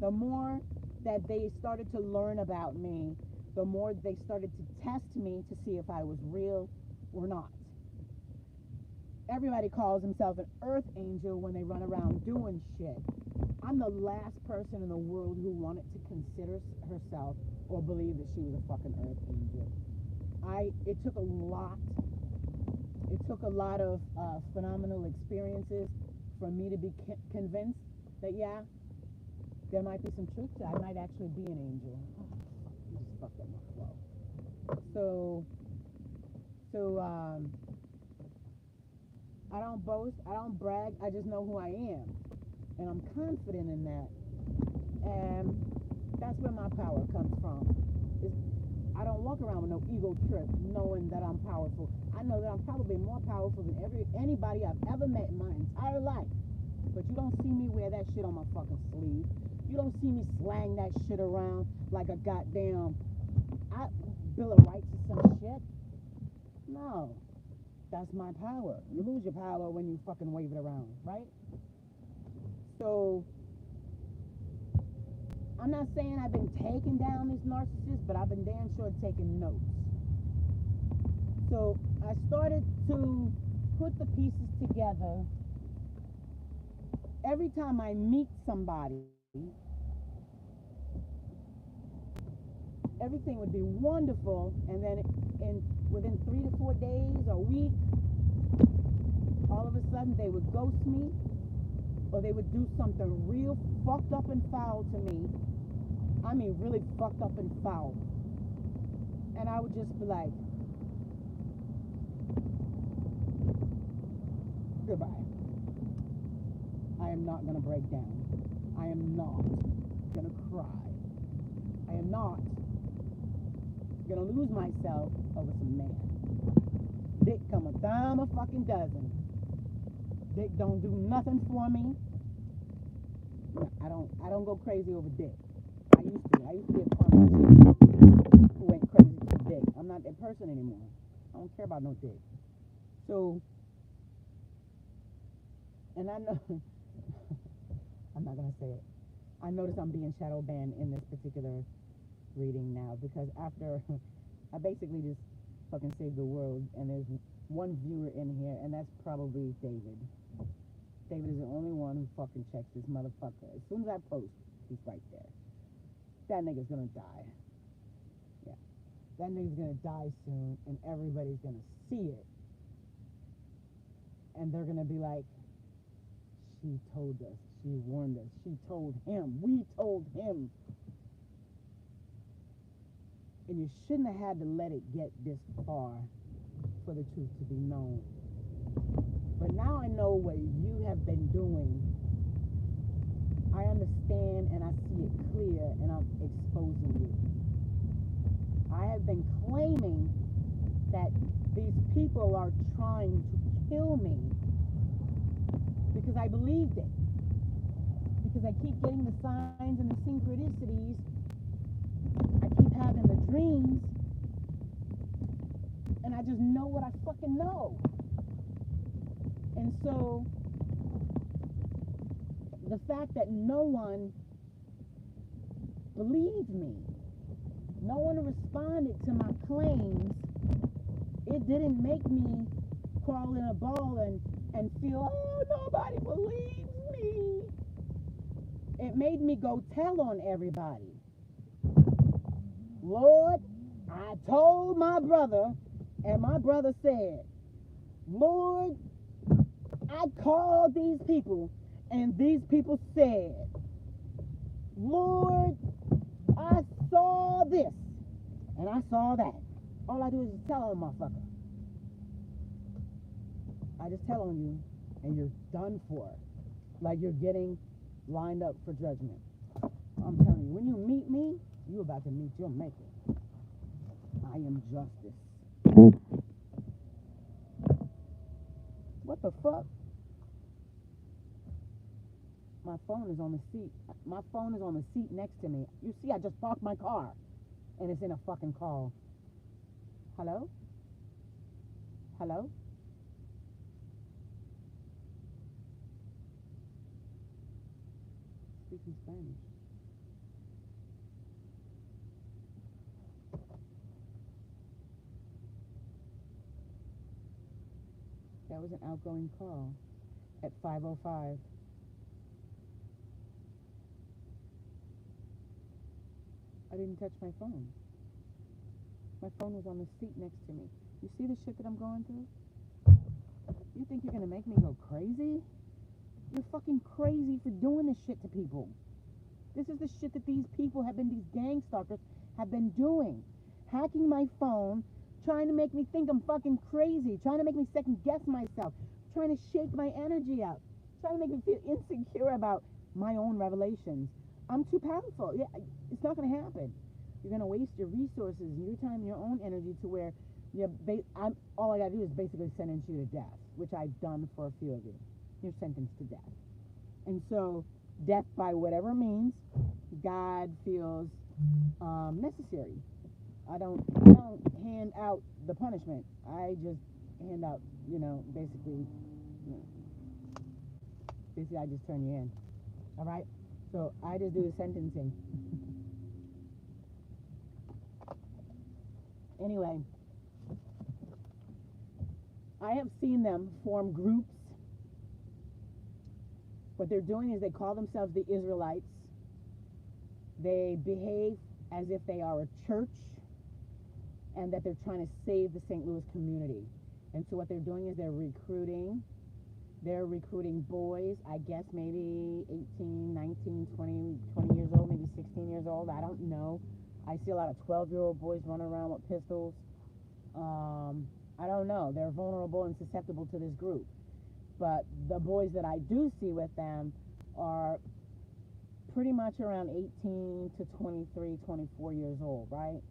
the more that they started to learn about me, the more they started to test me to see if I was real or not. Everybody calls himself an earth angel when they run around doing shit. I'm the last person in the world who wanted to consider herself or believe that she was a fucking earth angel. It took a lot of phenomenal experiences for me to be convinced that, yeah, there might be some truth to it. I might actually be an angel. You just fucked up my flow. So I don't boast, I don't brag, I just know who I am. And I'm confident in that. And that's where my power comes from. I don't walk around with no ego trip knowing that I'm powerful. I know that I'm probably more powerful than anybody I've ever met in my entire life. But you don't see me wear that shit on my fucking sleeve. You don't see me slang that shit around like a goddamn Bill of Rights or some shit. No. That's my power. You lose your power when you fucking wave it around, right? So I'm not saying I've been taking down these narcissists, but I've been damn sure taking notes. So I started to put the pieces together. Every time I meet somebody, everything would be wonderful, and then within 3 to 4 days or a week, all of a sudden they would ghost me, or they would do something real fucked up and foul to me. I mean, really fucked up and foul. And I would just be like, goodbye. I am not gonna break down. I am not gonna cry. I am not gonna lose myself over some man. Dick come a dime a fucking dozen. Dick don't do nothing for me. I don't go crazy over dick. I used to be a karma chick who went crazy for dick. I'm not that person anymore. I don't care about no dick. So, and I know, I'm not gonna say it. I notice I'm being shadow banned in this particular reading now because after I basically just fucking saved the world, and there's one viewer in here, and that's probably David. David is the only one who fucking checks this motherfucker. As soon as I post, he's right there. That nigga's gonna die. Yeah. That nigga's gonna die soon, and everybody's gonna see it. And they're gonna be like, she told us, she warned us, she told him, we told him. And you shouldn't have had to let it get this far for the truth to be known. But now I know what you have been doing. I understand and I see it clear, and I'm exposing you. I have been claiming that these people are trying to kill me because I believed it. Because I keep getting the signs and the synchronicities. I keep having the dreams. And I just know what I fucking know. And so, the fact that no one believed me, no one responded to my claims, it didn't make me crawl in a ball and feel, oh, nobody believes me. It made me go tell on everybody. Lord, I told my brother, and my brother said, Lord, I called these people, and these people said, Lord, I saw this, and I saw that. All I do is just tell on motherfucker. I just tell on you, and you're done for. Like you're getting lined up for judgment. I'm telling you, when you meet me, you're about to meet your maker. I am justice. What the fuck? My phone is on the seat. My phone is on the seat next to me. You see, I just parked my car, and it's in a fucking call. Hello? Hello? Speaking Spanish. That was an outgoing call at 5:05. I didn't touch my phone. My phone was on the seat next to me. You see the shit that I'm going through? You think you're gonna make me go crazy? You're fucking crazy for doing this shit to people. This is the shit that these people have been, these gang stalkers have been doing. Hacking my phone, trying to make me think I'm fucking crazy, trying to make me second guess myself, trying to shake my energy up, trying to make me feel insecure about my own revelations. I'm too powerful. Yeah, it's not going to happen. You're going to waste your resources, your time, your own energy to where all I got to do is basically sentence you to death, which I've done for a few of you. You're sentenced to death. And so death by whatever means God feels necessary. I don't hand out the punishment. I just hand out, basically I just turn you in. All right? So I just do the sentencing. Anyway, I have seen them form groups. What they're doing is they call themselves the Israelites. They behave as if they are a church and that they're trying to save the St. Louis community. And so what they're doing is they're recruiting boys, I guess maybe 18, 19, 20 years old, maybe 16 years old. I don't know. I see a lot of 12-year-old boys running around with pistols. I don't know. They're vulnerable and susceptible to this group. But the boys that I do see with them are pretty much around 18 to 23, 24 years old, right?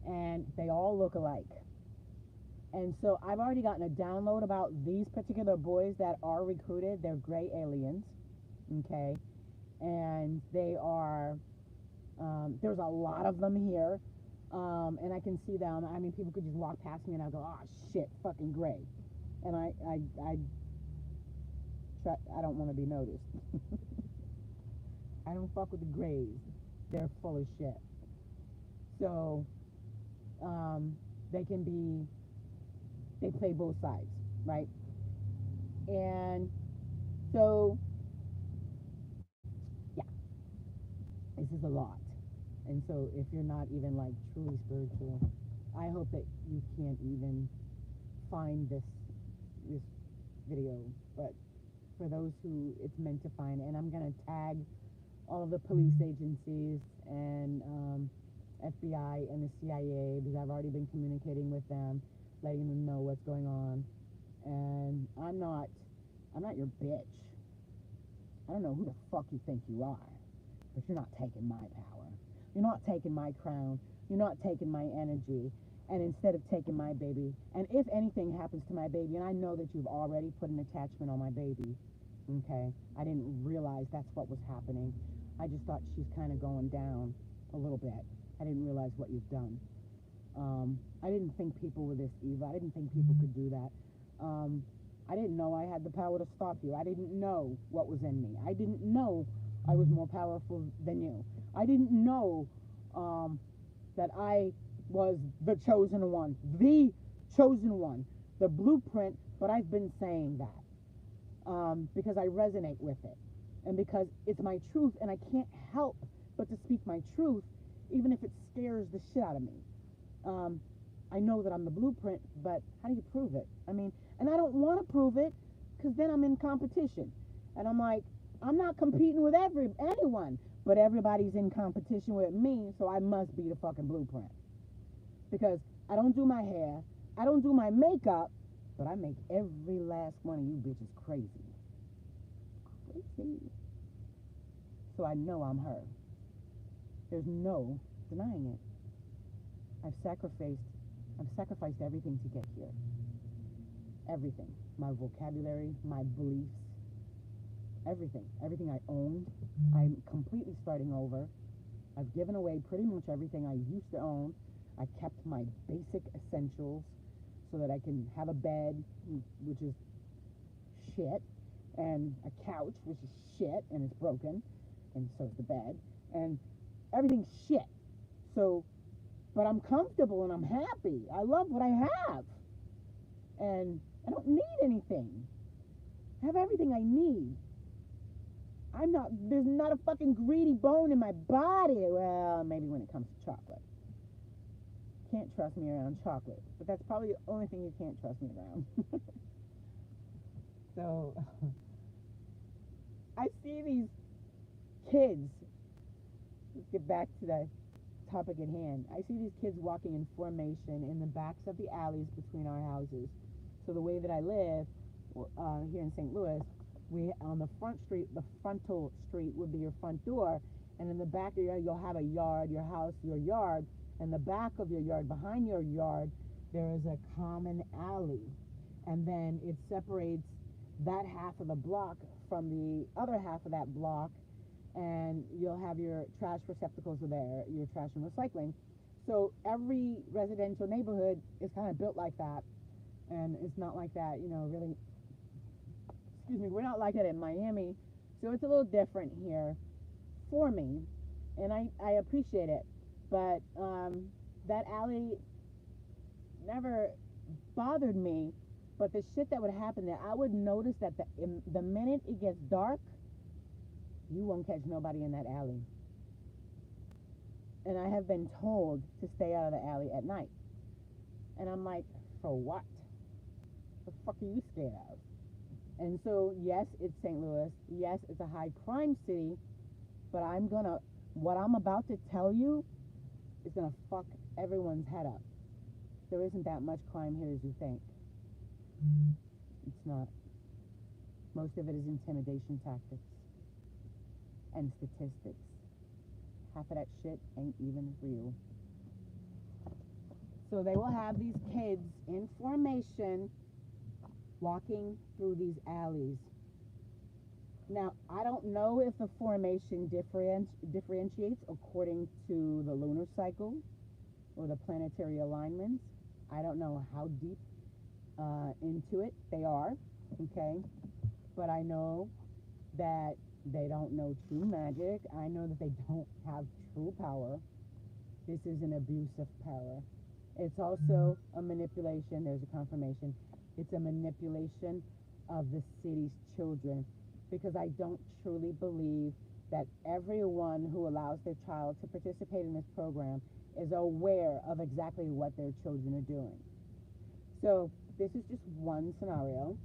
And they all look alike. And so I've already gotten a download about these particular boys that are recruited. They're gray aliens, okay? And they are, there's a lot of them here. And I can see them. I mean, people could just walk past me and I'll go, oh, shit, fucking gray. And I don't want to be noticed. I don't fuck with the grays. They're full of shit. So, they play both sides, right? And so, yeah, this is a lot. And so if you're not even like truly spiritual, I hope that you can't even find this video. But for those who it's meant to find, and I'm gonna tag all of the police agencies and FBI and the CIA, because I've already been communicating with them, letting them know what's going on. And I'm not your bitch. I don't know who the fuck you think you are, but you're not taking my power. You're not taking my crown. You're not taking my energy. And instead of taking my baby, and if anything happens to my baby, and I know that you've already put an attachment on my baby, okay? I didn't realize that's what was happening. I just thought she's kind of going down a little bit. I didn't realize what you've done. I didn't think people were this evil. I didn't think people could do that. I didn't know I had the power to stop you. I didn't know what was in me. I didn't know I was more powerful than you. I didn't know that I was the chosen one, the blueprint, but I've been saying that because I resonate with it and because it's my truth, and I can't help but to speak my truth, even if it scares the shit out of me. I know that I'm the blueprint, but how do you prove it? I mean, and I don't want to prove it because then I'm in competition. And I'm like, I'm not competing with anyone, but everybody's in competition with me, so I must be the fucking blueprint. Because I don't do my hair, I don't do my makeup, but I make every last one of you bitches crazy. Crazy. So I know I'm her. There's no denying it. I've sacrificed everything to get here. Everything. My vocabulary, my beliefs, everything. Everything I owned. I'm completely starting over. I've given away pretty much everything I used to own. I kept my basic essentials so that I can have a bed, which is shit, and a couch, which is shit, and it's broken, and so is the bed, and everything's shit. So, but I'm comfortable and I'm happy. I love what I have. And I don't need anything. I have everything I need. There's not a fucking greedy bone in my body. Well, maybe when it comes to chocolate. Can't trust me around chocolate. But that's probably the only thing you can't trust me around. So, I see these kids. Let's get back to the topic at hand. I see these kids walking in formation in the backs of the alleys between our houses. So the way that I live here in St. Louis, on the front street, the frontal street would be your front door, and in the back of your yard, you'll have a yard, your house, your yard, and the back of your yard, behind your yard, there is a common alley, and then it separates that half of the block from the other half of that block, and you'll have your trash receptacles there, your trash and recycling. So every residential neighborhood is kind of built like that, and it's not like that, really. Excuse me, we're not like that in Miami, so it's a little different here for me, and I appreciate it. But that alley never bothered me, but the shit that would happen there, I would notice that the minute it gets dark, you won't catch nobody in that alley. And I have been told to stay out of the alley at night. And I'm like, for what? The fuck are you scared of? And so, yes, it's St. Louis. Yes, it's a high crime city. But what I'm about to tell you is gonna fuck everyone's head up. There isn't that much crime here as you think. It's not. Most of it is intimidation tactics and statistics. Half of that shit ain't even real. So they will have these kids in formation walking through these alleys. Now, I don't know if the formation differentiates according to the lunar cycle or the planetary alignments. I don't know how deep into it they are, okay? But I know that they don't know true magic. I know that they don't have true power. This is an abuse of power. It's also a manipulation. There's a confirmation. It's a manipulation of the city's children, because I don't truly believe that everyone who allows their child to participate in this program is aware of exactly what their children are doing. So this is just one scenario.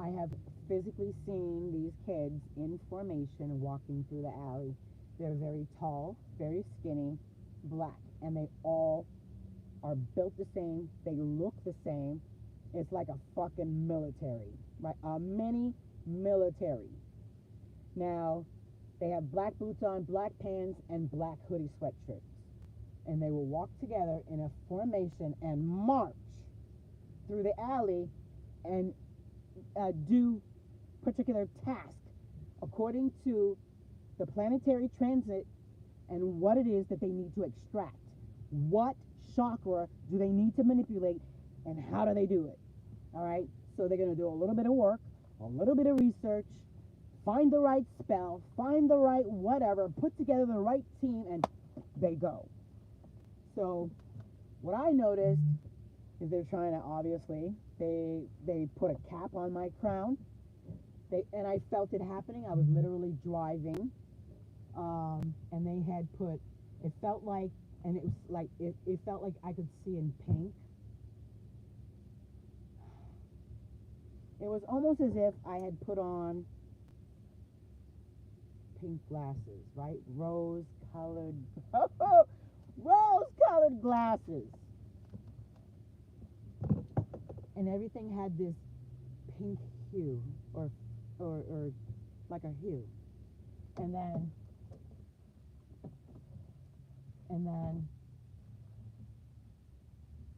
I have physically seen these kids in formation walking through the alley. They're very tall, very skinny, black, and they all are built the same. They look the same. It's like a fucking military, right? A mini military. Now, they have black boots on, black pants, and black hoodie sweatshirts. And they will walk together in a formation and march through the alley and do particular tasks according to the planetary transit and what it is that they need to extract. What chakra do they need to manipulate, and how do they do it? All right? So they're going to do a little bit of work, a little bit of research, find the right spell, find the right whatever, put together the right team, and they go. So what I noticed is they're trying to, obviously, they put a cap on my crown. And I felt it happening. I was literally driving, and they had put, it felt like, and it was like, it felt like I could see in pink. It was almost as if I had put on pink glasses, right? Rose-colored glasses. And everything had this pink hue, or like a hue. And then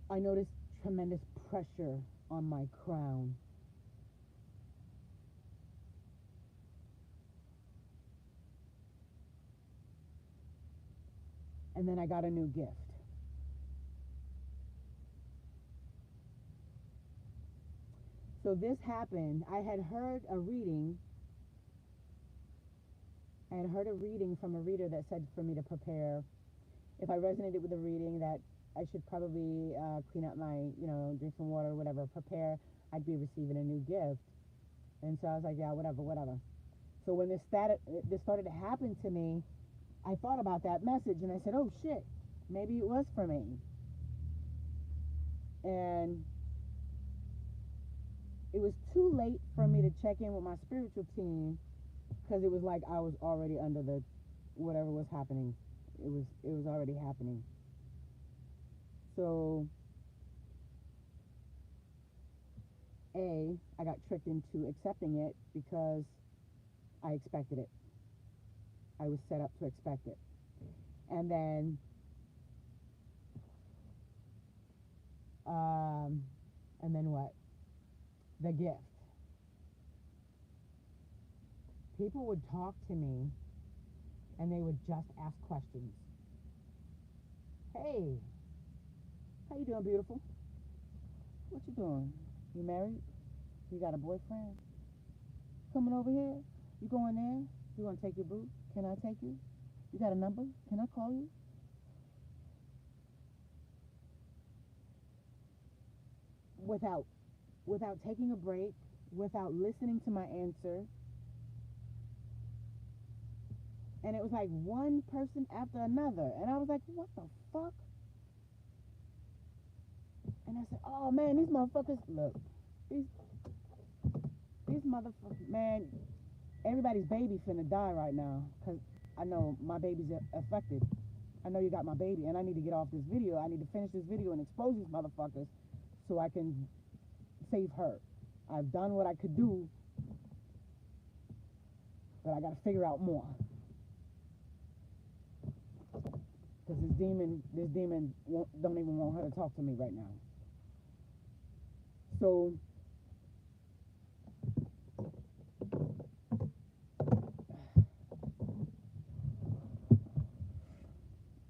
I noticed tremendous pressure on my crown. And then I got a new gift. So this happened. I had heard a reading. I had heard a reading from a reader that said for me to prepare. If I resonated with the reading, that I should probably clean up my, drink some water, whatever, prepare. I'd be receiving a new gift. And so I was like, yeah, whatever. So when this started to happen to me, I thought about that message and I said, oh shit, maybe it was for me. And it was too late for me to check in with my spiritual team, because it was like I was already under the whatever was happening. It was already happening. So I got tricked into accepting it because I expected it. I was set up to expect it. And then what? The gift. People would talk to me and they would just ask questions. Hey, how you doing, beautiful? What you doing? You married? You got a boyfriend? Coming over here? You going there? You want to take your boo? Can I take you? You got a number? Can I call you? Without taking a break, without listening to my answer. And it was like one person after another. And I was like, what the fuck? And I said, oh man, these motherfuckers, look, these motherfuckers, man, everybody's baby finna die right now, because I know my baby's affected. I know you got my baby, and I need to get off this video. I need to finish this video and expose these motherfuckers so I can save her. I've done what I could do, but I gotta figure out more. because this demon don't even want her to talk to me right now. So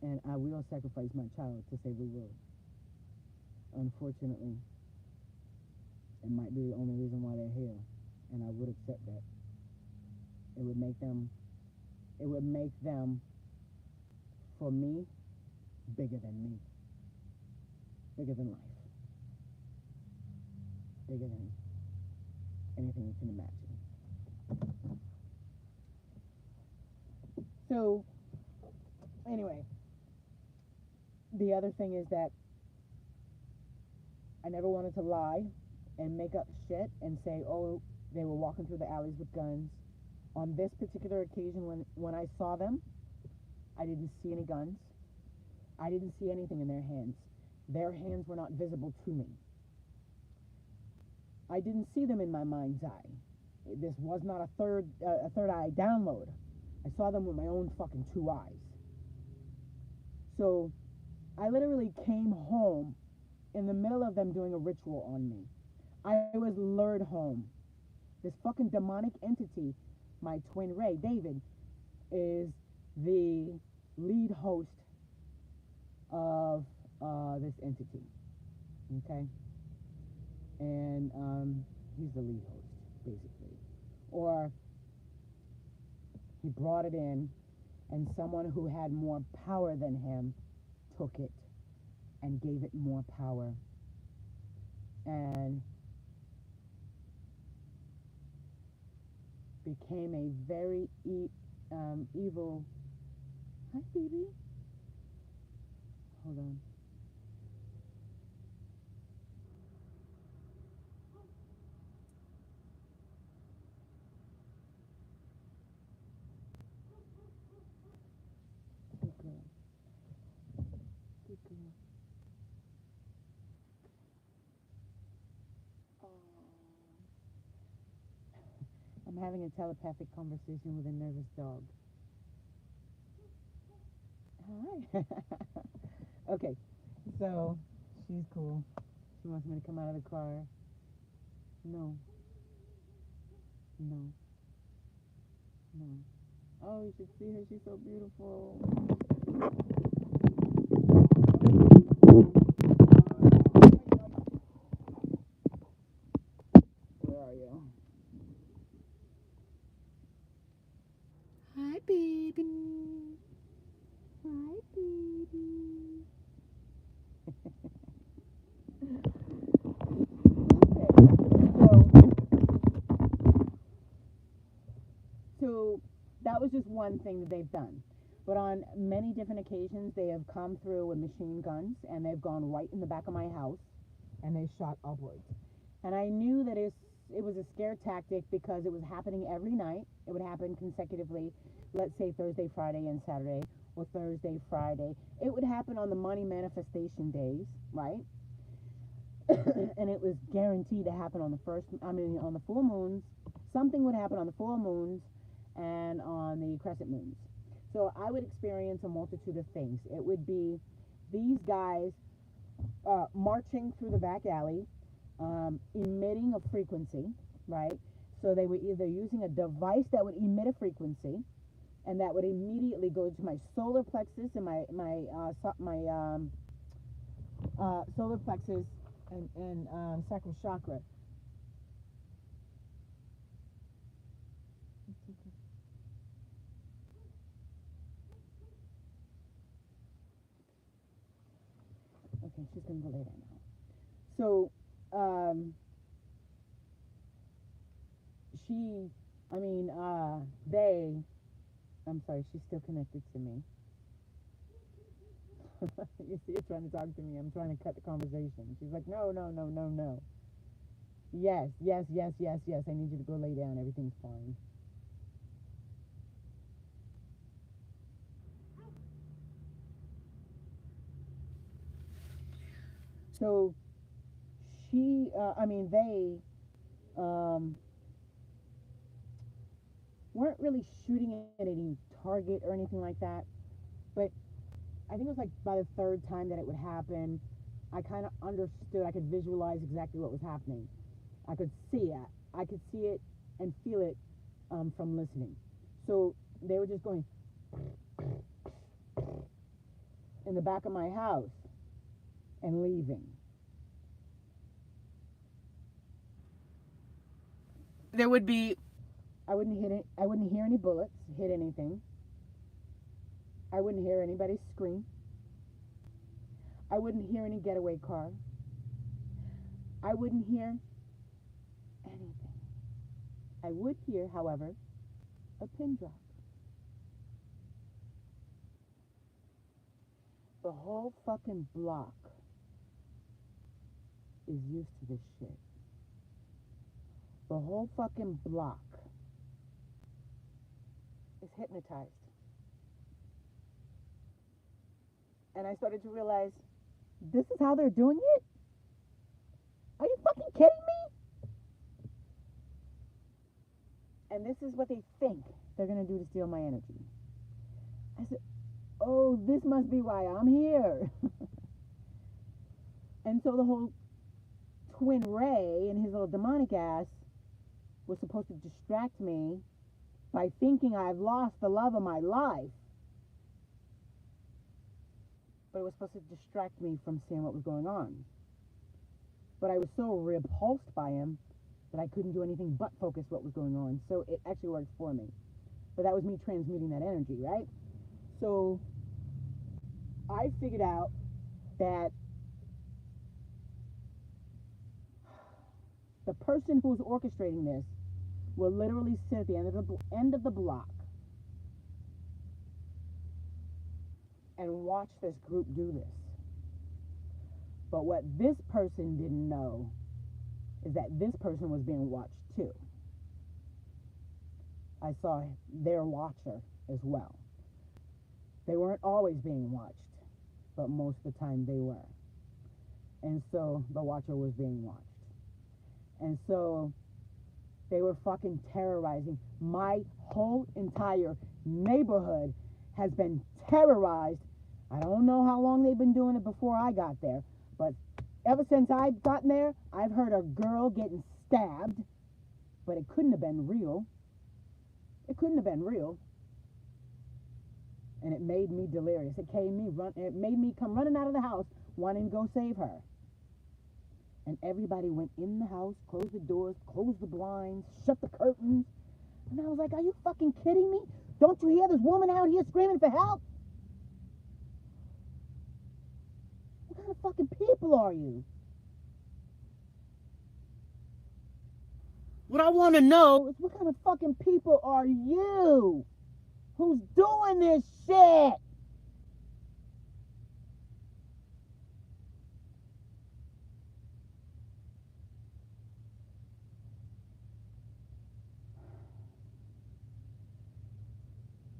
and I will sacrifice my child to save the world. Unfortunately, it might be the only reason why they're here, and I would accept that. It would make them. It would make them, for me, bigger than me, bigger than life, bigger than anything you can imagine. So, anyway, the other thing is that I never wanted to lie and make up shit and say, oh, they were walking through the alleys with guns. On this particular occasion, when I saw them, I didn't see any guns. I didn't see anything in their hands. Their hands were not visible to me. I didn't see them in my mind's eye. This was not a third eye download. I saw them with my own fucking two eyes. So I literally came home in the middle of them doing a ritual on me. I was lured home. This fucking demonic entity, my twin Ray, David, is the lead host of this entity. Okay? And he's the lead host, basically. Or he brought it in, and someone who had more power than him took it and gave it more power. And became a very evil. Hi, baby. Hold on. Good girl. Good girl. Oh. I'm having a telepathic conversation with a nervous dog. Hi. Okay, so she's cool. She wants me to come out of the car. No, no, no. Oh, you should see her. She's so beautiful. Where are you? Hi, baby. Hi, baby. So that was just one thing that they've done. But on many different occasions, they have come through with machine guns and they've gone right in the back of my house and they shot upwards. And I knew that it was a scare tactic because it was happening every night. It would happen consecutively, let's say Thursday, Friday, and Saturday, or Thursday, Friday. It would happen on the money manifestation days, right? And it was guaranteed to happen on on the full moons. Something would happen on the full moons and on the crescent moons. So I would experience a multitude of things. It would be these guys marching through the back alley, emitting a frequency, right? So they were either using a device that would emit a frequency, and that would immediately go to my solar plexus and my solar plexus and sacral chakra. Okay, she's gonna go lay down now. So, she, I mean, they, I'm sorry, she's still connected to me. You see her trying to talk to me. I'm trying to cut the conversation. She's like, no, no, no, no, no. Yes, yes, yes, yes, yes. I need you to go lay down. Everything's fine. So they um, weren't really shooting at any target or anything like that, but I think it was like by the third time that it would happen, I kind of understood. I could visualize exactly what was happening. I could see it. I could see it and feel it from listening. So they were just going in the back of my house and leaving. There would be, I wouldn't hit it. I wouldn't hear any bullets hit anything. I wouldn't hear anybody scream. I wouldn't hear any getaway car. I wouldn't hear anything. I would hear, however, a pin drop. The whole fucking block is used to this shit. The whole fucking block is hypnotized. And I started to realize, this is how they're doing it? Are you fucking kidding me? And this is what they think they're going to do to steal my energy. I said, oh, this must be why I'm here. And so the whole twin Ray and his little demonic ass was supposed to distract me by thinking I've lost the love of my life. But it was supposed to distract me from seeing what was going on. But I was so repulsed by him that I couldn't do anything but focus what was going on. So it actually worked for me. But that was me transmuting that energy, right? So I figured out that the person who's orchestrating this will literally sit at the end of the block and watch this group do this. But what this person didn't know is that this person was being watched too. I saw their watcher as well. They weren't always being watched, but most of the time they were. And so the watcher was being watched. And so they were fucking terrorizing. My whole entire neighborhood has been terrorized. I don't know how long they've been doing it before I got there, but ever since I've gotten there, I've heard a girl getting stabbed, but it couldn't have been real. It couldn't have been real. And it made me delirious. It made me come running out of the house wanting to go save her. And everybody went in the house, closed the doors, closed the blinds, shut the curtains. And I was like, are you fucking kidding me? Don't you hear this woman out here screaming for help? What kind of fucking people are you? What I want to know is, what kind of fucking people are you? Who's doing this shit?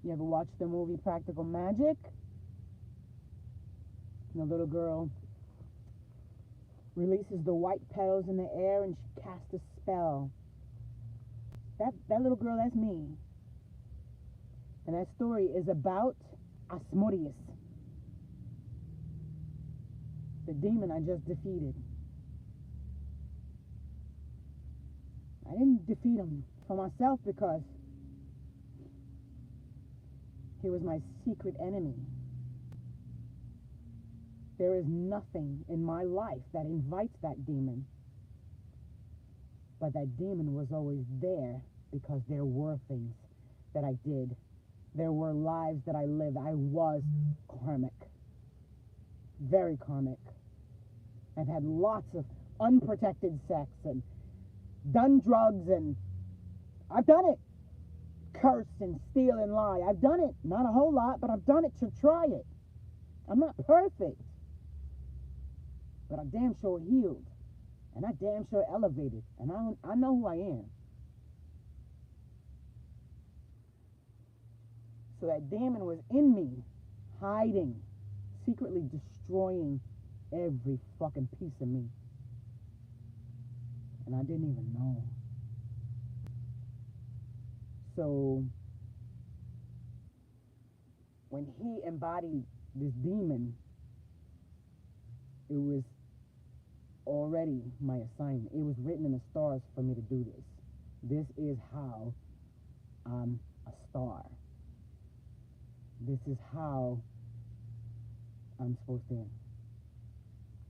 You ever watch the movie Practical Magic? The little girl releases the white petals in the air and she casts a spell. That little girl, that's me. And that story is about Asmodeus, the demon I just defeated. I didn't defeat him for myself because he was my secret enemy. There is nothing in my life that invites that demon. But that demon was always there because there were things that I did. There were lives that I lived. I was karmic. Very karmic. I've had lots of unprotected sex and done drugs, and I've done it. Curse and steal and lie. I've done it. Not a whole lot, but I've done it to try it. I'm not perfect. But I damn sure healed. And I damn sure elevated. And I know who I am. So that demon was in me, hiding, secretly destroying every fucking piece of me. And I didn't even know. So when he embodied this demon, it was already my assignment. It was written in the stars for me to do this. This is how I'm a star. This is how I'm supposed to,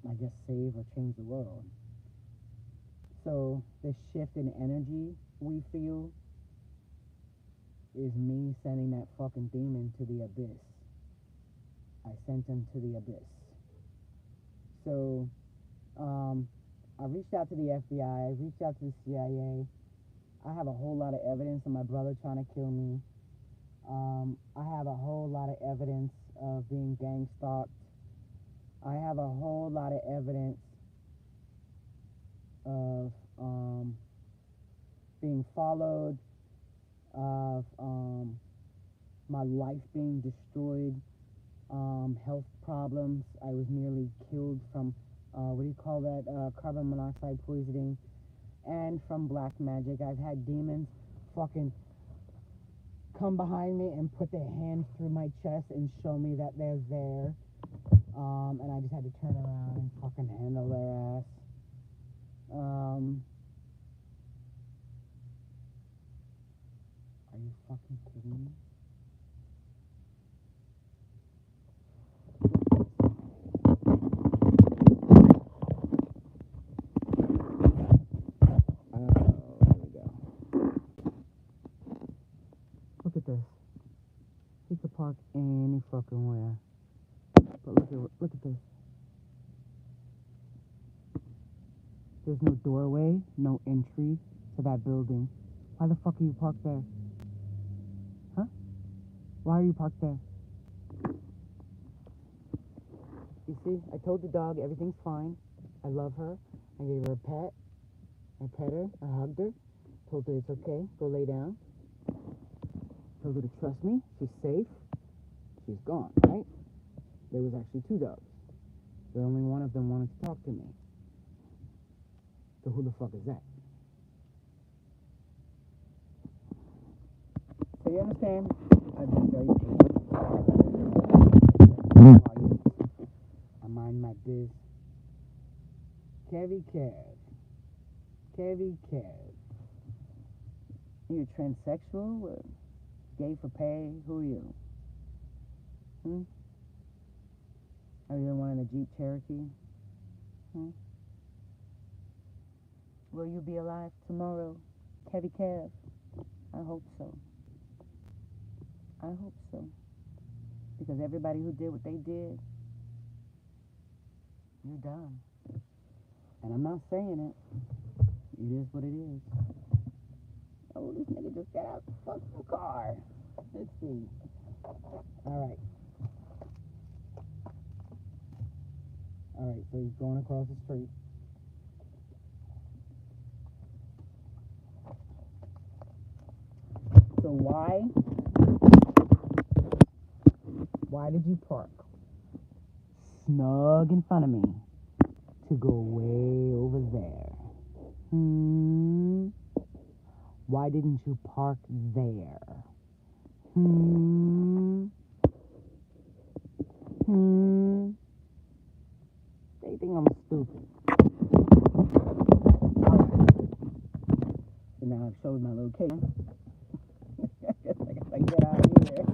I guess, save or change the world. So this shift in energy we feel is me sending that fucking demon to the abyss. I sent him to the abyss. So I reached out to the FBI, I reached out to the CIA. I have a whole lot of evidence of my brother trying to kill me. I have a whole lot of evidence of being gang stalked. I have a whole lot of evidence of being followed, of my life being destroyed, health problems. I was nearly killed from, carbon monoxide poisoning, and from black magic. I've had demons fucking come behind me and put their hands through my chest and show me that they're there. And I just had to turn around and fucking handle their ass. Are you fucking kidding me? There we go. Look at this. He could park any fucking where. But look at this. There's no doorway, no entry to that building. Why the fuck are you parked there? Huh? Why are you parked there? You see, I told the dog everything's fine. I love her. I gave her a pet. I pet her. I hugged her. Told her it's okay. Go lay down. Told her to trust me. She's safe. She's gone, right? There was actually 2 dogs. But only one of them wanted to talk to me. So who the fuck is that? So you understand? I've been very patient. I mind my biz. Kevy Kev. Kevy Kev. Are you transsexual? Gay for pay? Who are you? Are you the one in the Jeep Cherokee? Will you be alive tomorrow, Kevy Kev? I hope so. I hope so. Because everybody who did what they did, you're done. And I'm not saying it. It is what it is. Oh, this nigga just got out the fucking car. Let's see. Alright. Alright, so he's going across the street. So why did you park snug in front of me to go way over there? Why didn't you park there? They think I'm stupid. So now I've showed my location. I guess I gotta get out of here.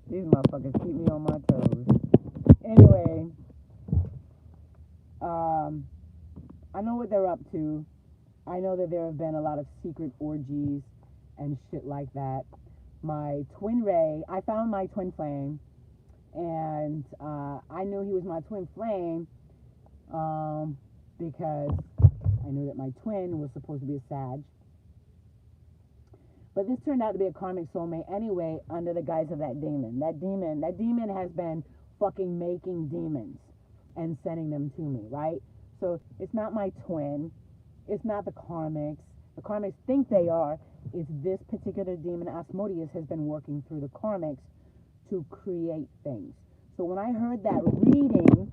These motherfuckers keep me on my toes. Anyway, I know what they're up to. I know that there have been a lot of secret orgies and shit like that. My twin ray, I found my twin flame, and I knew he was my twin flame because I knew that my twin was supposed to be a Sag. But this turned out to be a karmic soulmate anyway, under the guise of that demon. That demon has been fucking making demons and sending them to me, right? So it's not my twin. It's not the karmics. The karmics think they are. It's this particular demon, Asmodeus, has been working through the karmics to create things. So when I heard that reading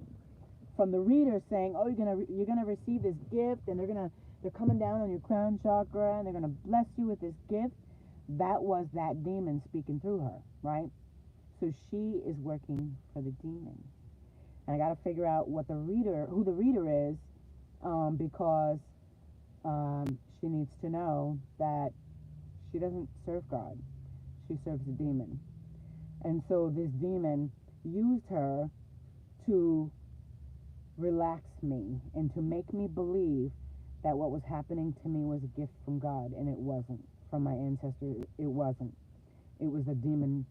from the reader saying, "Oh, you're gonna receive this gift, and they're coming down on your crown chakra, and they're gonna bless you with this gift," that was that demon speaking through her, right? So she is working for the demon. And I got to figure out who the reader is, because she needs to know that she doesn't serve God. She serves a demon. And so this demon used her to relax me and to make me believe that what was happening to me was a gift from God, and it wasn't. From my ancestors, it wasn't. It was the demon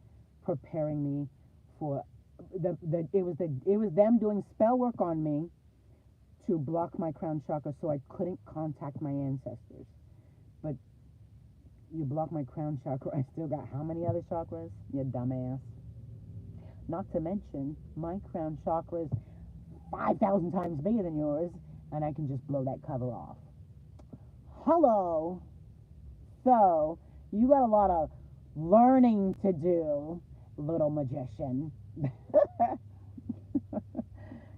preparing me for it was them doing spell work on me to block my crown chakra so I couldn't contact my ancestors. But you block my crown chakra, I still got how many other chakras? You dumbass. Not to mention, my crown chakra is 5,000 times bigger than yours, and I can just blow that cover off. Hello. So, you got a lot of learning to do, little magician.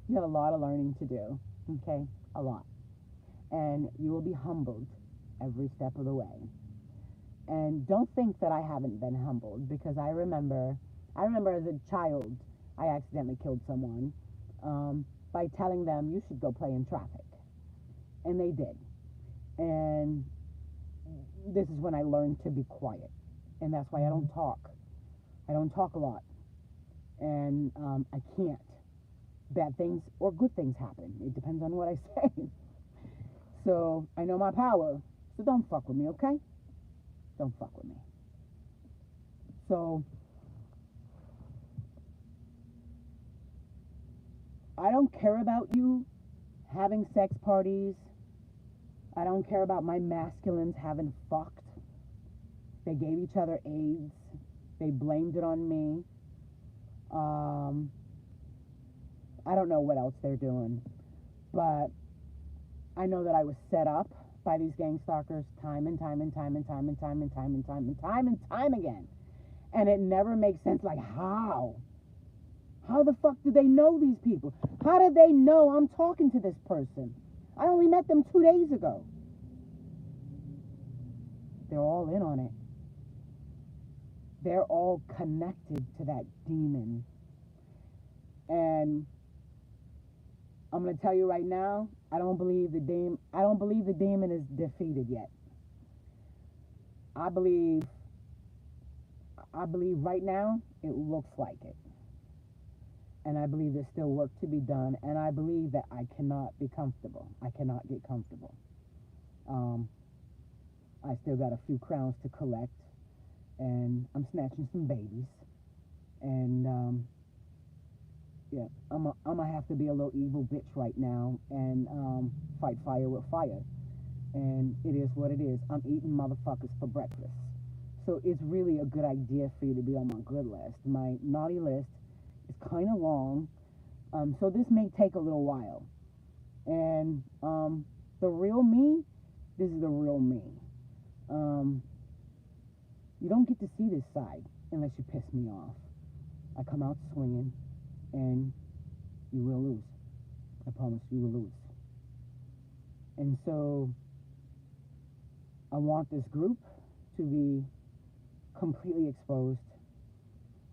You have a lot of learning to do, okay? A lot. And you will be humbled every step of the way. And don't think that I haven't been humbled, because I remember as a child, I accidentally killed someone by telling them, you should go play in traffic. And they did. And this is when I learned to be quiet. And that's why I don't talk. I don't talk a lot. And I can't. Bad things or good things happen. It depends on what I say. So I know my power. So don't fuck with me, okay? Don't fuck with me. So I don't care about you having sex parties. I don't care about my masculines having fucked. They gave each other AIDS. They blamed it on me. I don't know what else they're doing. But I know that I was set up by these gang stalkers time and time and time and time and time and time and time and time and time again. And it never makes sense. Like, how? How the fuck do they know these people? How did they know I'm talking to this person? I only met them 2 days ago. They're all in on it. They're all connected to that demon. And I'm going to tell you right now, I don't believe the demon is defeated yet. I believe right now it looks like it. And I believe there's still work to be done. And I believe that I cannot be comfortable. I cannot get comfortable. I still got a few crowns to collect. And I'm snatching some babies. And, yeah, I'm going to have to be a little evil bitch right now and fight fire with fire. And it is what it is. I'm eating motherfuckers for breakfast. So it's really a good idea for you to be on my good list. My naughty list is kind of long, so this may take a little while. And the real me, this is the real me. You don't get to see this side unless you piss me off. I come out swinging, and you will lose. I promise you will lose. And so I want this group to be completely exposed.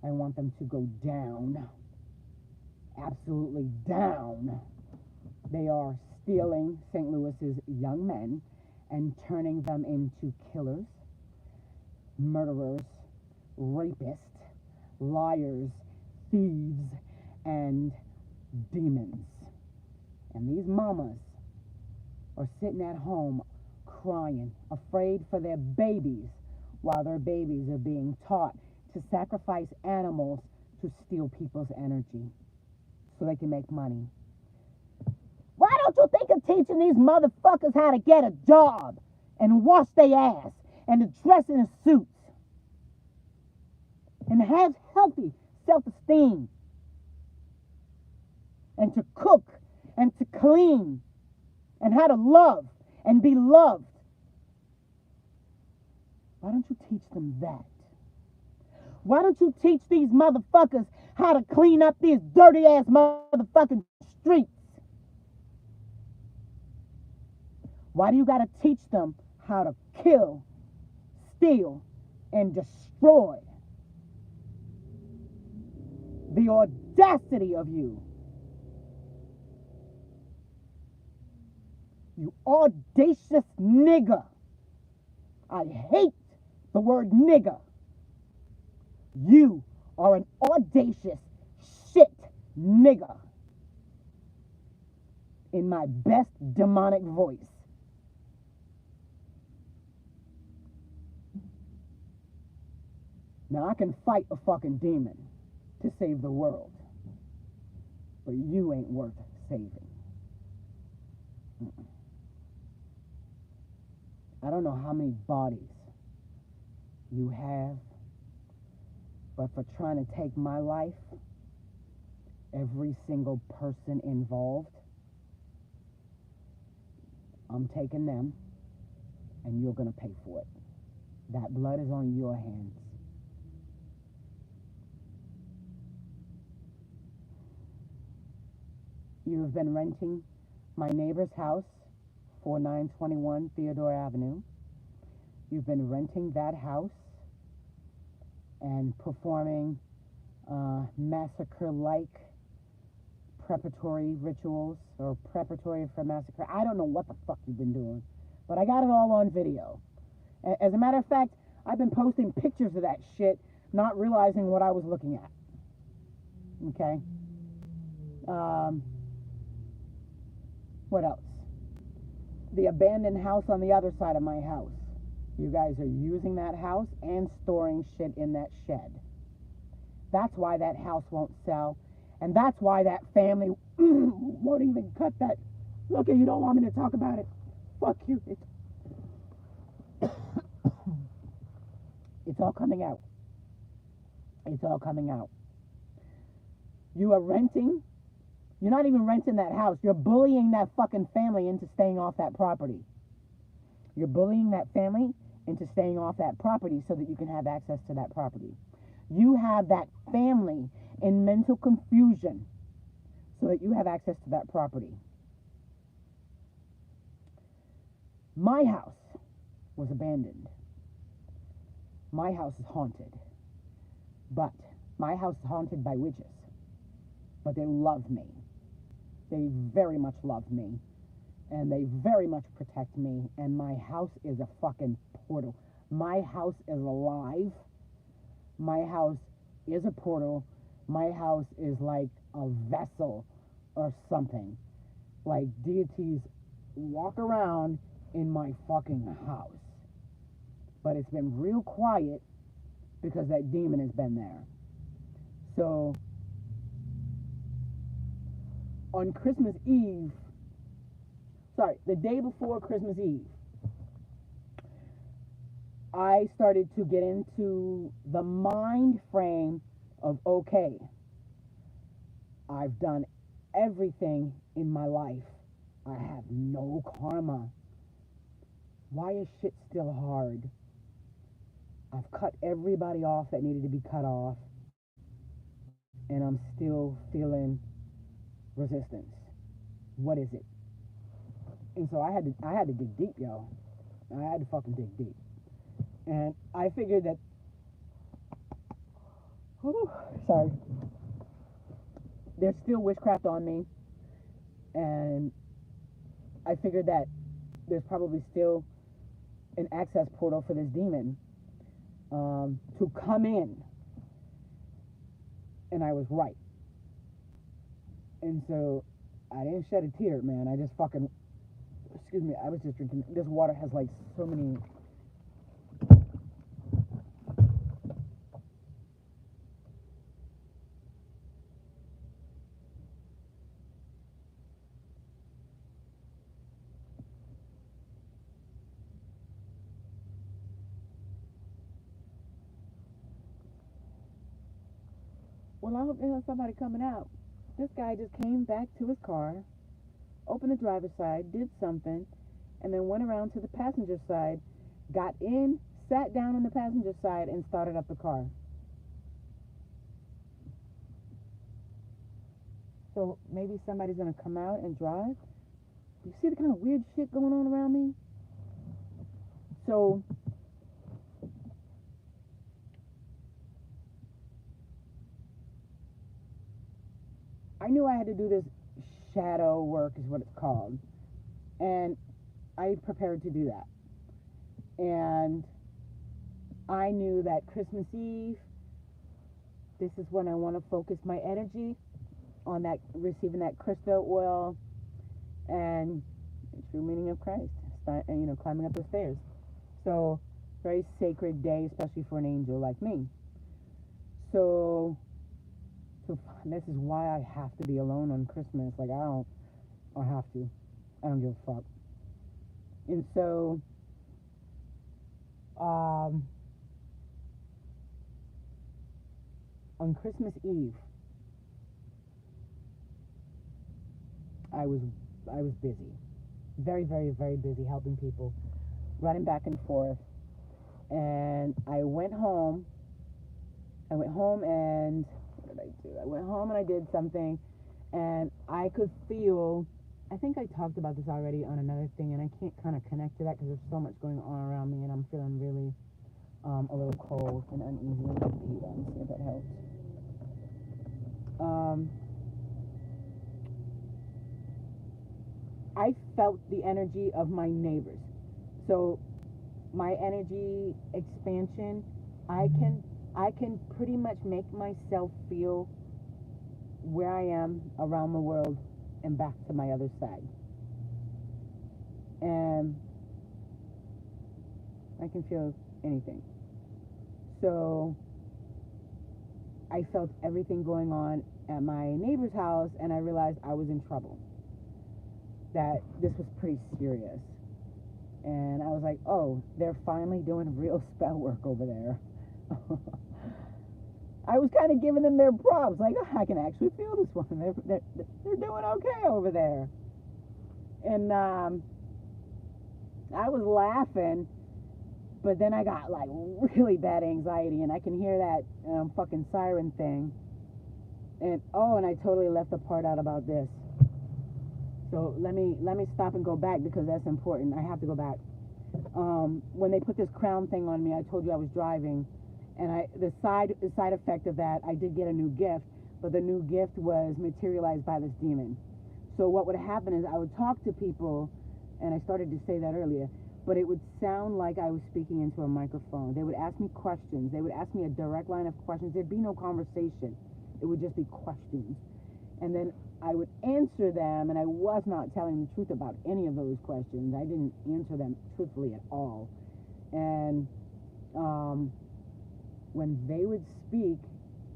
I want them to go down. Absolutely down. They are stealing St. Louis's young men and turning them into killers, murderers, rapists, liars, thieves, and demons. And these mamas are sitting at home crying, afraid for their babies, while their babies are being taught to sacrifice animals to steal people's energy so they can make money. Why don't you think of teaching these motherfuckers how to get a job and wash their ass and to dress in suits and have healthy self-esteem and to cook and to clean and how to love and be loved? Why don't you teach them that? Why don't you teach these motherfuckers how to clean up these dirty ass motherfucking streets? Why do you gotta teach them how to kill, steal, and destroy? The audacity of you. You audacious nigger. I hate the word nigger. You are an audacious shit nigger. In my best demonic voice. Now I can fight a fucking demon to save the world. But you ain't worth saving. I don't know how many bodies you have, but for trying to take my life, every single person involved, I'm taking them, and you're going to pay for it. That blood is on your hands. You've been renting my neighbor's house, 4921 Theodore Avenue. You've been renting that house and performing massacre-like preparatory rituals or preparatory for massacre. I don't know what the fuck you've been doing, but I got it all on video. As a matter of fact, I've been posting pictures of that shit, not realizing what I was looking at. Okay? What else? The abandoned house on the other side of my house. You guys are using that house and storing shit in that shed. That's why that house won't sell. And that's why that family won't even cut that. Look, you don't want me to talk about it. Fuck you. It's all coming out. It's all coming out. You are renting. You're not even renting that house. You're bullying that fucking family into staying off that property. You're bullying that family into staying off that property so that you can have access to that property. You have that family in mental confusion so that you have access to that property. My house was abandoned. My house is haunted. But my house is haunted by witches. But they love me. They very much love me. And they very much protect me. And my house is a fucking portal. My house is alive. My house is a portal. My house is like a vessel or something. Like deities walk around in my fucking house. But it's been real quiet because that demon has been there. So on Christmas Eve, the day before Christmas Eve, I started to get into the mind frame of, okay, I've done everything in my life. I have no karma. Why is shit still hard? I've cut everybody off that needed to be cut off, and I'm still feeling resistance. What is it? And so I had to dig deep, yo. I had to fucking dig deep. And I figured that, sorry, there's still witchcraft on me. And I figured that there's probably still an access portal for this demon to come in. And I was right. And so I didn't shed a tear, man. I just fucking, excuse me, I was just drinking. This water has like so many. Well, I hope there's somebody coming out. This guy just came back to his car, opened the driver's side, did something, and then went around to the passenger side, got in, sat down on the passenger side, and started up the car. So maybe somebody's going to come out and drive. You see the kind of weird shit going on around me? So I knew I had to do this shadow work, is what it's called. And I prepared to do that. And I knew that Christmas Eve, this is when I want to focus my energy on that, receiving that crystal oil and the true meaning of Christ, climbing up the stairs. So, very sacred day, especially for an angel like me. So this is why I have to be alone on Christmas. Like, I have to. I don't give a fuck. And so, on Christmas Eve, I was busy, very, very, very busy helping people, running back and forth. And I went home. And what did I do? I went home and I did something, and I could feel. I think I talked about this already on another thing, and I can't kind of connect to that because there's so much going on around me, and I'm feeling really a little cold and uneasy. Let me put on, see if that helps. I felt the energy of my neighbors. So my energy expansion, I can pretty much make myself feel where I am around the world and back to my other side. And I can feel anything. So I felt everything going on at my neighbor's house, and I realized I was in trouble. That this was pretty serious. And I was like, oh, they're finally doing real spell work over there. I was kind of giving them their props. Like, oh, I can actually feel this one. They're doing okay over there. And I was laughing, but then I got like really bad anxiety, and I can hear that fucking siren thing. And I totally left the part out about this. So let me stop and go back because that's important. I have to go back. When they put this crown thing on me, I told you I was driving, and the side effect of that, I did get a new gift, but the new gift was materialized by this demon. So what would happen is I would talk to people, and I started to say that earlier, but it would sound like I was speaking into a microphone. They would ask me questions. They would ask me a direct line of questions. There'd be no conversation. It would just be questions. And then I would answer them, and I was not telling the truth about any of those questions. I didn't answer them truthfully at all. And when they would speak,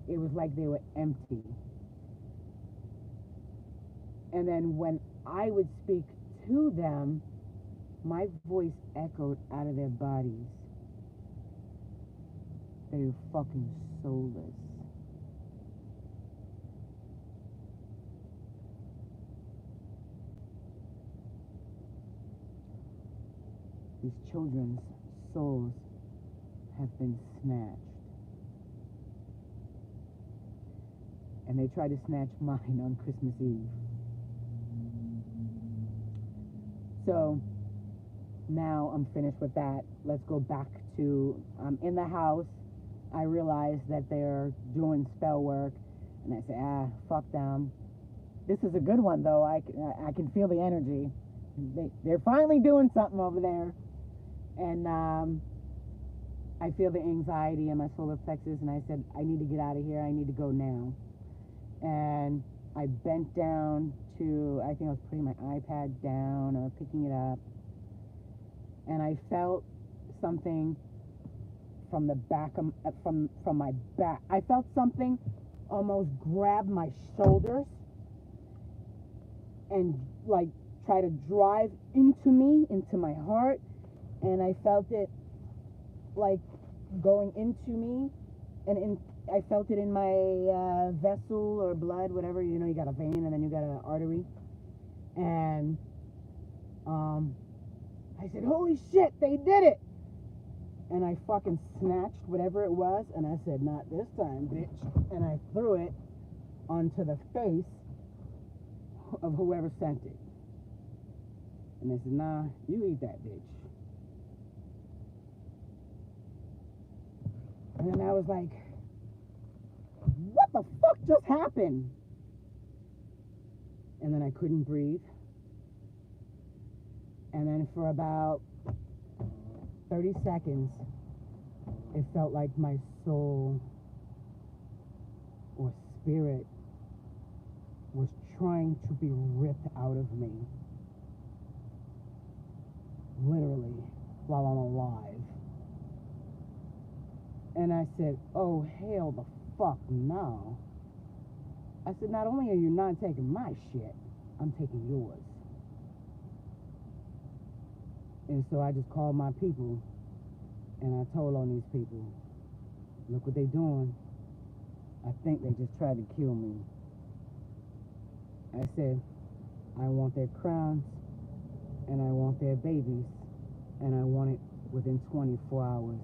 it was like they were empty. And then when I would speak to them, my voice echoed out of their bodies. They were fucking soulless. These children's souls have been snatched. And they tried to snatch mine on Christmas Eve. So now I'm finished with that. Let's go back to, I'm in the house. I realize that they're doing spell work. And I say, fuck them. This is a good one, though. I can feel the energy. They're finally doing something over there. And I feel the anxiety in my solar plexus, and I said, I need to get out of here. I need to go now. And I bent down to, I think I was putting my iPad down or picking it up. And I felt something from the back of, from my back. I felt something almost grab my shoulders and like try to drive into me, into my heart. And I felt it like going into me, and I felt it in my vessel or blood, whatever. You know, you got a vein and then you got an artery. And I said, holy shit, they did it. And I fucking snatched whatever it was, and I said, not this time, bitch. And I threw it onto the face of whoever sent it. And they said, nah, you eat that bitch. And then I was like, what the fuck just happened? and then I couldn't breathe. And then for about 30 seconds, it felt like my soul or spirit was trying to be ripped out of me. Literally, while I'm alive. And I said, oh, hell the fuck no. I said, not only are you not taking my shit, I'm taking yours. And so I just called my people, and I told on these people, look what they doing. I think they just tried to kill me. I said, I want their crowns, and I want their babies, and I want it within 24 hours.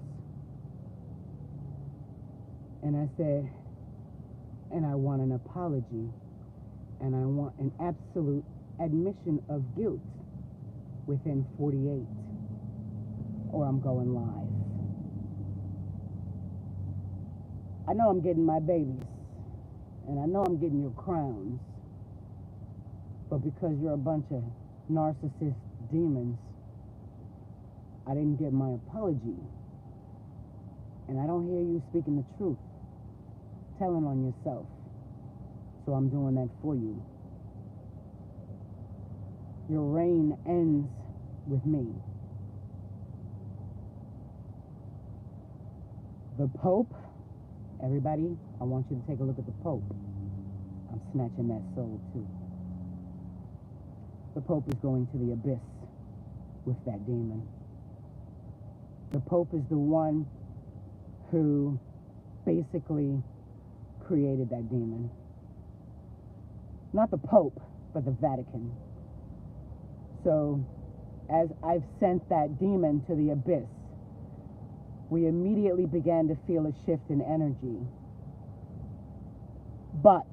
And I said, and I want an apology, and I want an absolute admission of guilt within 48, or I'm going live. I know I'm getting my babies, and I know I'm getting your crowns, but because you're a bunch of narcissist demons, I didn't get my apology. And I don't hear you speaking the truth, telling on yourself. So I'm doing that for you. Your reign ends with me. The Pope, everybody, I want you to take a look at the Pope. I'm snatching that soul too. The Pope is going to the abyss with that demon. The Pope is the one who basically created that demon. Not the Pope, but the Vatican. So, as I've sent that demon to the abyss, we immediately began to feel a shift in energy. But,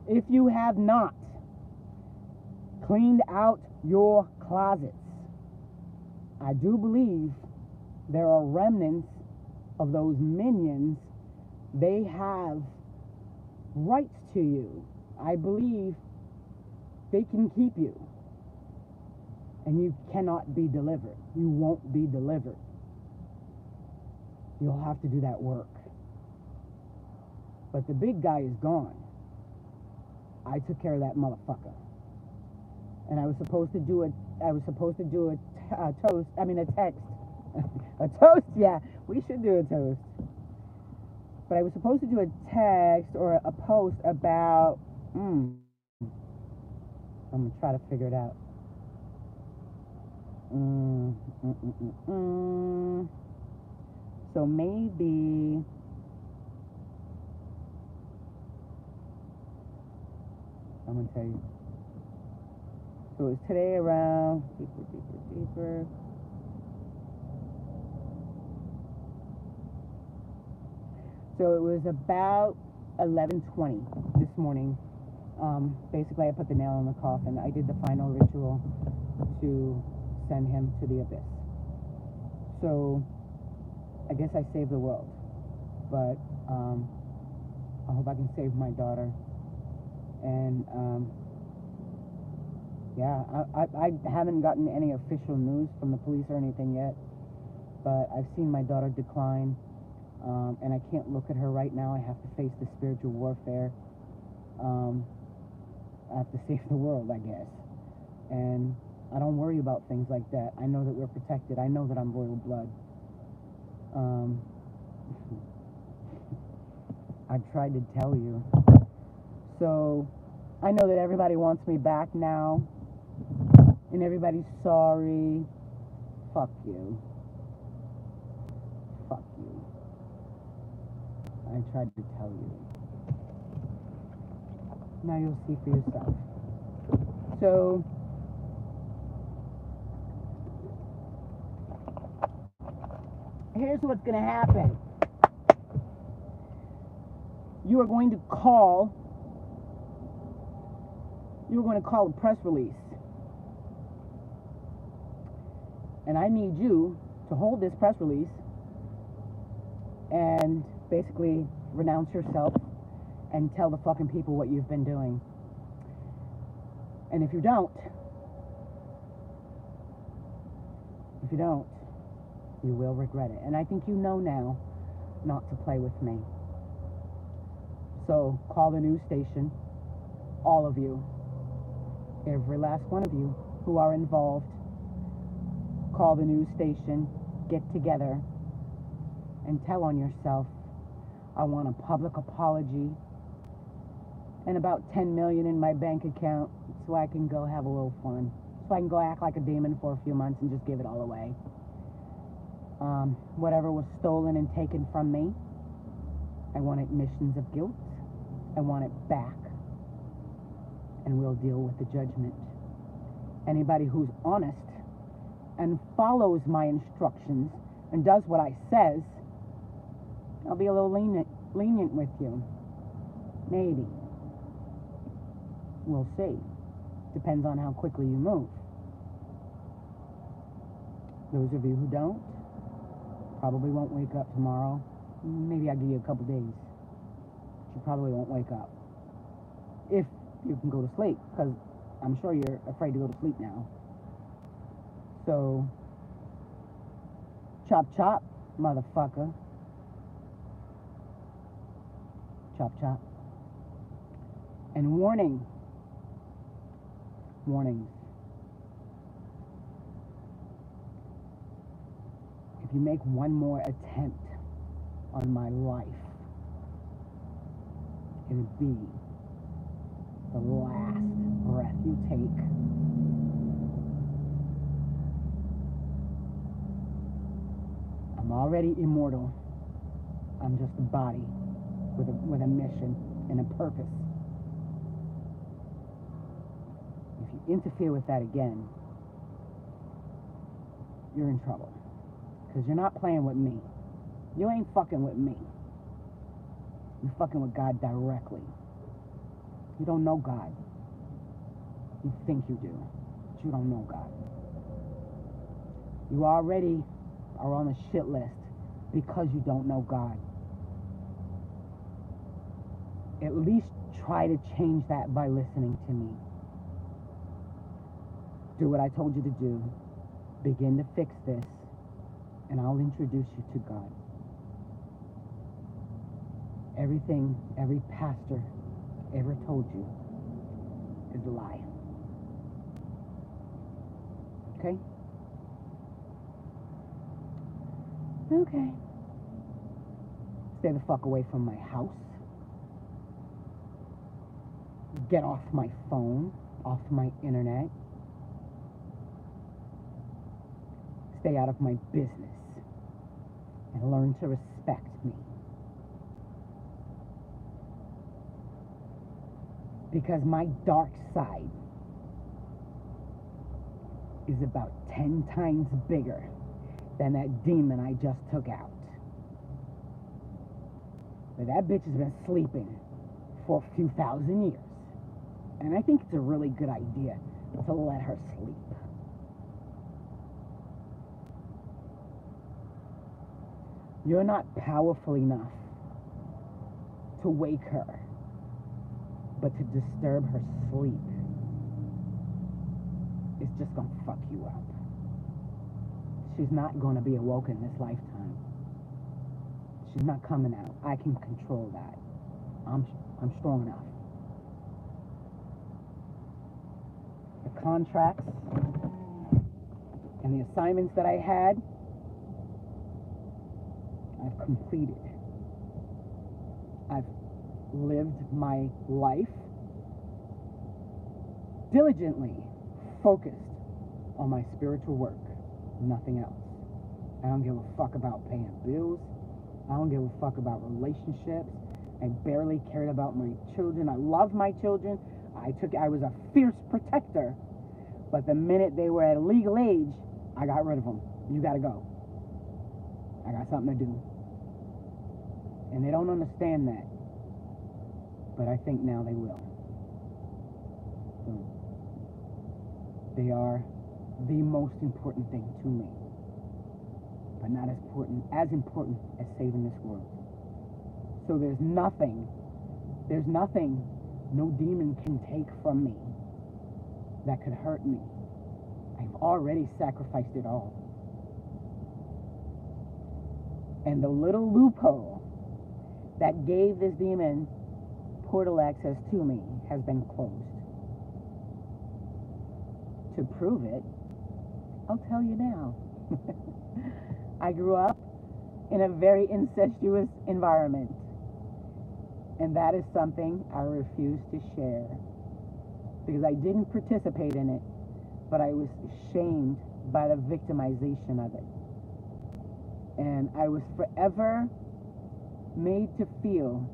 if you have not cleaned out your closets, I do believe there are remnants of those minions. They have rights to you. I believe they can keep you. And you cannot be delivered. You won't be delivered. You'll have to do that work. But the big guy is gone. I took care of that motherfucker. And I was supposed to do a text. A toast, yeah. We should do a toast. But I was supposed to do a text or a post about, I'm going to try to figure it out. So maybe, I'm going to tell you. So it was today around, deeper. So it was about 11:20 this morning. Basically, I put the nail in the coffin. I did the final ritual to send him to the abyss. So I guess I saved the world. But I hope I can save my daughter. And yeah, I haven't gotten any official news from the police or anything yet. But I've seen my daughter decline. And I can't look at her right now. I have to face the spiritual warfare. I have to save the world, I guess. And I don't worry about things like that. I know that we're protected. I know that I'm royal blood. I tried to tell you. So I know that everybody wants me back now. And everybody's sorry. Fuck you. Fuck you. I tried to tell you. Now you'll see for yourself. So, here's what's going to happen. You are going to call a press release. And I need you to hold this press release and basically renounce yourself and tell the fucking people what you've been doing. And if you don't, you will regret it. And I think you know now not to play with me. So call the news station, all of you, every last one of you who are involved. Call the news station, get together, and tell on yourself. I want a public apology and about 10 million in my bank account so I can go have a little fun. So I can go act like a demon for a few months and just give it all away. Whatever was stolen and taken from me, I want admissions of guilt. I want it back. And we'll deal with the judgment. Anybody who's honest and follows my instructions and does what I says, I'll be a little lenient with you. Maybe. We'll see. Depends on how quickly you move. Those of you who don't, probably won't wake up tomorrow. Maybe I'll give you a couple days. You probably won't wake up. If you can go to sleep, because I'm sure you're afraid to go to sleep now. So, chop chop, motherfucker. Chop chop. And warnings. If you make one more attempt on my life, it'll be the last breath you take. I'm already immortal. I'm just a body with a mission and a purpose. If you interfere with that again, you're in trouble. Because you're not playing with me. You ain't fucking with me. You're fucking with God directly. You don't know God. You think you do, but you don't know God. You already are on the shit list because you don't know God. At least try to change that by listening to me. Do what I told you to do. Begin to fix this, and I'll introduce you to God. Everything every pastor ever told you is a lie. Okay? Okay. Stay the fuck away from my house. Get off my phone, off my internet. Stay out of my business. And learn to respect me. Because my dark side is about 10 times bigger than that demon I just took out. But that bitch has been sleeping for a few thousand years. And I think it's a really good idea to let her sleep. You're not powerful enough to wake her, but to disturb her sleep is just gonna fuck you up. She's not gonna be awoken this lifetime. She's not coming out. I can control that. I'm strong enough. The contracts and the assignments that I had, I've completed. I've lived my life diligently focused on my spiritual work, nothing else. I don't give a fuck about paying bills. I don't give a fuck about relationships. I barely cared about my children. I love my children. I was a fierce protector. But the minute they were at a legal age, I got rid of them. You gotta go. I got something to do. And they don't understand that. But I think now they will. So, they are the most important thing to me. But not as important as saving this world. So there's nothing There's nothing no demon can take from me that could hurt me. I've already sacrificed it all. And the little loophole that gave this demon portal access to me has been closed. To prove it, I'll tell you now. I grew up in a very incestuous environment, and that is something I refuse to share because I didn't participate in it, but I was shamed by the victimization of it. And I was forever made to feel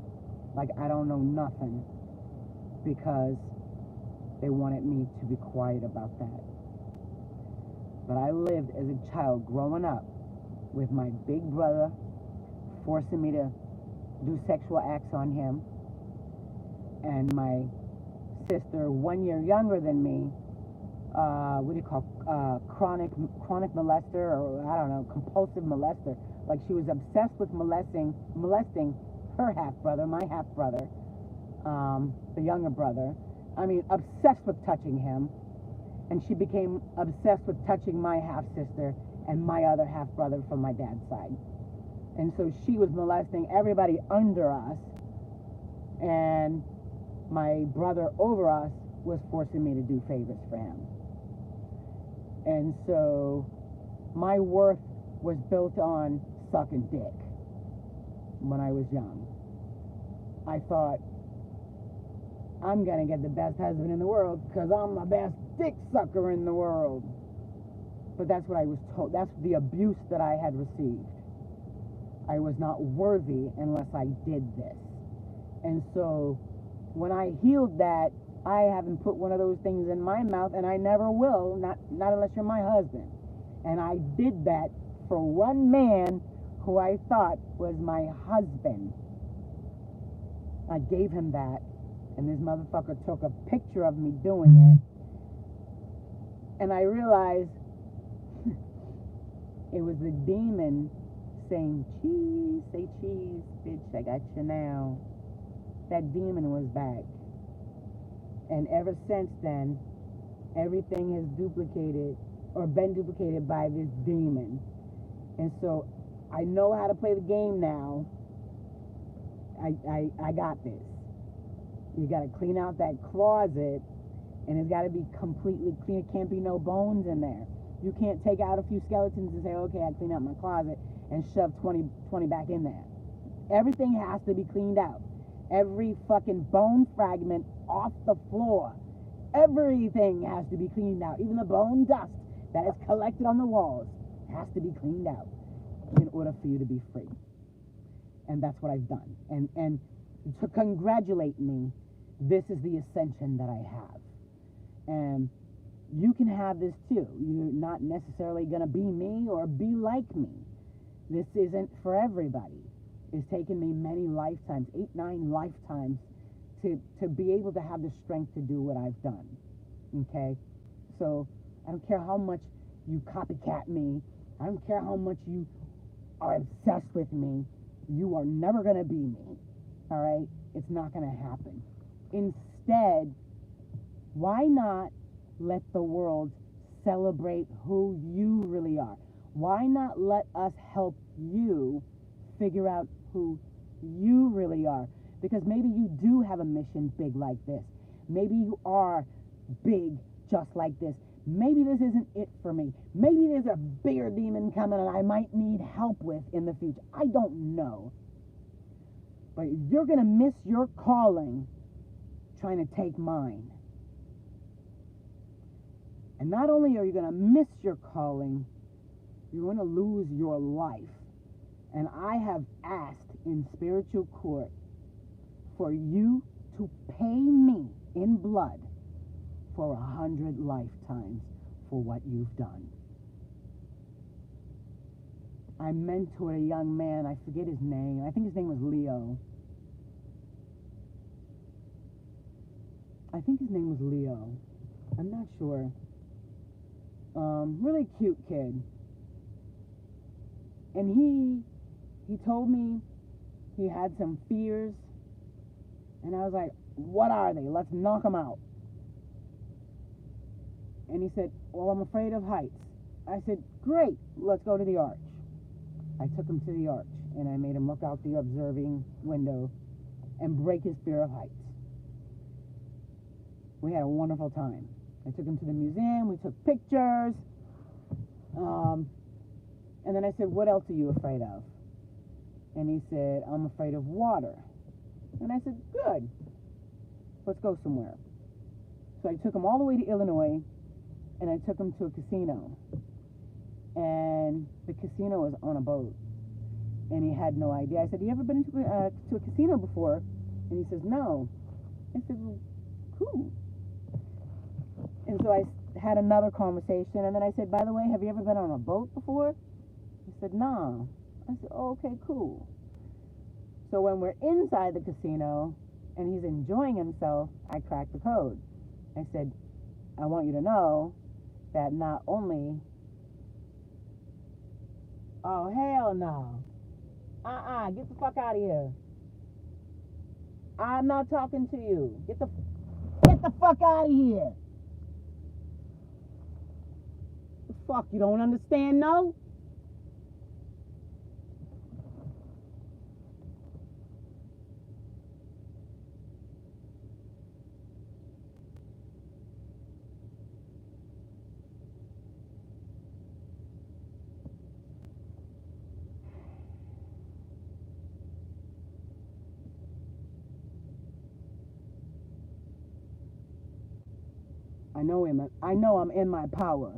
like I don't know nothing because they wanted me to be quiet about that. But I lived as a child growing up with my big brother forcing me to do sexual acts on him, and my sister 1 year younger than me, chronic molester, or I don't know, compulsive molester. Like, she was obsessed with molesting her half-brother, my half-brother, the younger brother. I mean, obsessed with touching him. And she became obsessed with touching my half-sister and my other half-brother from my dad's side. And so she was molesting everybody under us, and my brother over us was forcing me to do favors for him. And so my worth was built on sucking dick when I was young. I thought, I'm going to get the best husband in the world because I'm the best dick sucker in the world. But that's what I was told. That's the abuse that I had received. I was not worthy unless I did this. And so when I healed that, I haven't put one of those things in my mouth, and I never will, not unless you're my husband. And I did that for one man who I thought was my husband. I gave him that, and this motherfucker took a picture of me doing it. And I realized it was the demon saying, cheese, say cheese, bitch, I got you now. That demon was back. And ever since then, everything has duplicated or been duplicated by this demon. And so I know how to play the game now. I got this. You got to clean out that closet, and it's got to be completely clean. It can't be no bones in there. You can't take out a few skeletons and say, okay, I clean out my closet and shove 20 back in there. Everything has to be cleaned out. Every fucking bone fragment off the floor. Everything has to be cleaned out. Even the bone dust that is collected on the walls has to be cleaned out in order for you to be free. And that's what I've done. And to congratulate me, this is the ascension that I have. And you can have this too. You're not necessarily going to be me or be like me. This isn't for everybody. It's taken me many lifetimes, 8, 9 lifetimes, to be able to have the strength to do what I've done. Okay? So I don't care how much you copycat me. I don't care how much you are obsessed with me. You are never going to be me. All right? It's not going to happen. Instead, why not let the world celebrate who you really are? Why not let us help you figure out who you really are? Because maybe you do have a mission big like this. Maybe you are big just like this. Maybe this isn't it for me. Maybe there's a bigger demon coming and I might need help with in the future. I don't know. But you're going to miss your calling trying to take mine. And not only are you going to miss your calling, you're going to lose your life. And I have asked in spiritual court for you to pay me in blood for 100 lifetimes for what you've done. I mentored a young man, I forget his name, I think his name was Leo. I'm not sure. Really cute kid. And he told me he had some fears And I was like, what are they? Let's knock them out. And he said, well, I'm afraid of heights. I said, great, let's go to the arch. I took him to the arch, and I made him look out the observing window and break his fear of heights. We had a wonderful time. I took him to the museum. We took pictures. And then I said, what else are you afraid of? And he said, I'm afraid of water. And I said, good. Let's go somewhere. So I took him all the way to Illinois, and I took him to a casino. And the casino was on a boat. And he had no idea. I said, you ever been to a casino before? And he says, no. I said, well, cool. And so I had another conversation, and then I said, by the way, have you ever been on a boat before? He said, no. I said, oh, okay, cool. So when we're inside the casino and he's enjoying himself, I cracked the code. I said, I want you to know that not only... Oh, hell no. Get the fuck out of here. I'm not talking to you. Get the fuck out of here. The fuck, you don't understand, no? I know I'm in my power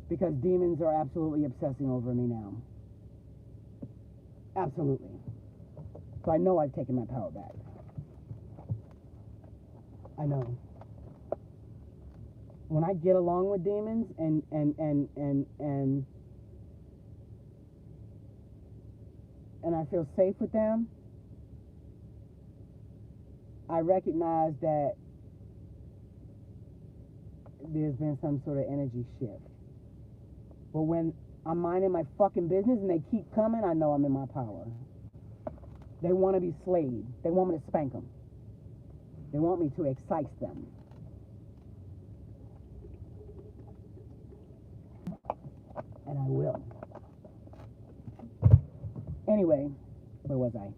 because demons are absolutely obsessing over me now. Absolutely. So I know I've taken my power back. I know. When I get along with demons and I feel safe with them, I recognize that there's been some sort of energy shift. But when I'm minding my fucking business and they keep coming, I know I'm in my power. They want to be slayed. They want me to spank them. They want me to excite them. And I will. Anyway, where was I?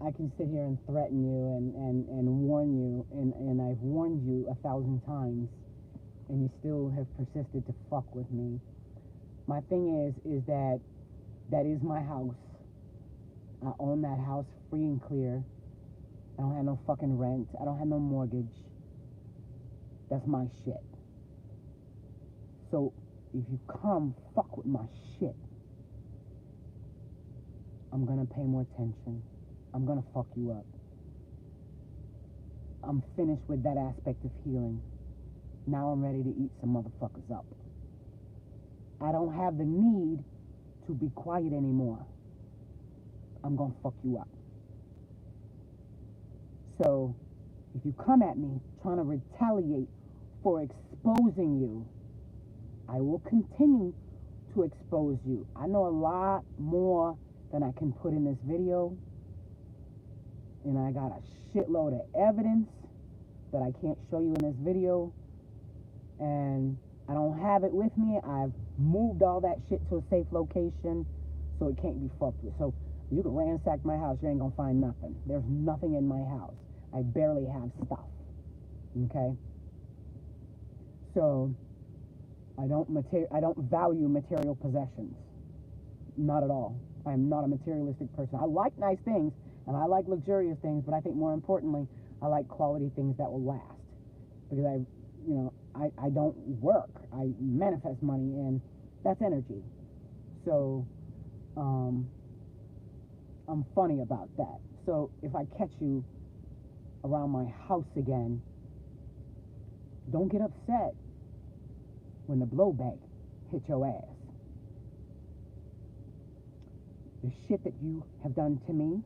I can sit here and threaten you and warn you, and I've warned you 1,000 times, and you still have persisted to fuck with me. My thing is that is my house. I own that house free and clear. I don't have no fucking rent. I don't have no mortgage. That's my shit. So if you come fuck with my shit, I'm gonna pay more attention. I'm gonna fuck you up. I'm finished with that aspect of healing. Now I'm ready to eat some motherfuckers up. I don't have the need to be quiet anymore. I'm gonna fuck you up. So if you come at me trying to retaliate for exposing you, I will continue to expose you. I know a lot more than I can put in this video. And I got a shitload of evidence that I can't show you in this video. And I don't have it with me. I've moved all that shit to a safe location so it can't be fucked with. So you can ransack my house, you ain't gonna find nothing. There's nothing in my house. I barely have stuff. Okay? So I don't value material possessions. Not at all. I am not a materialistic person. I like nice things and I like luxurious things, but I think more importantly, I like quality things that will last. Because I don't work. I manifest money, and that's energy. So I'm funny about that. So if I catch you around my house again, don't get upset when the blowback hit your ass. The shit that you have done to me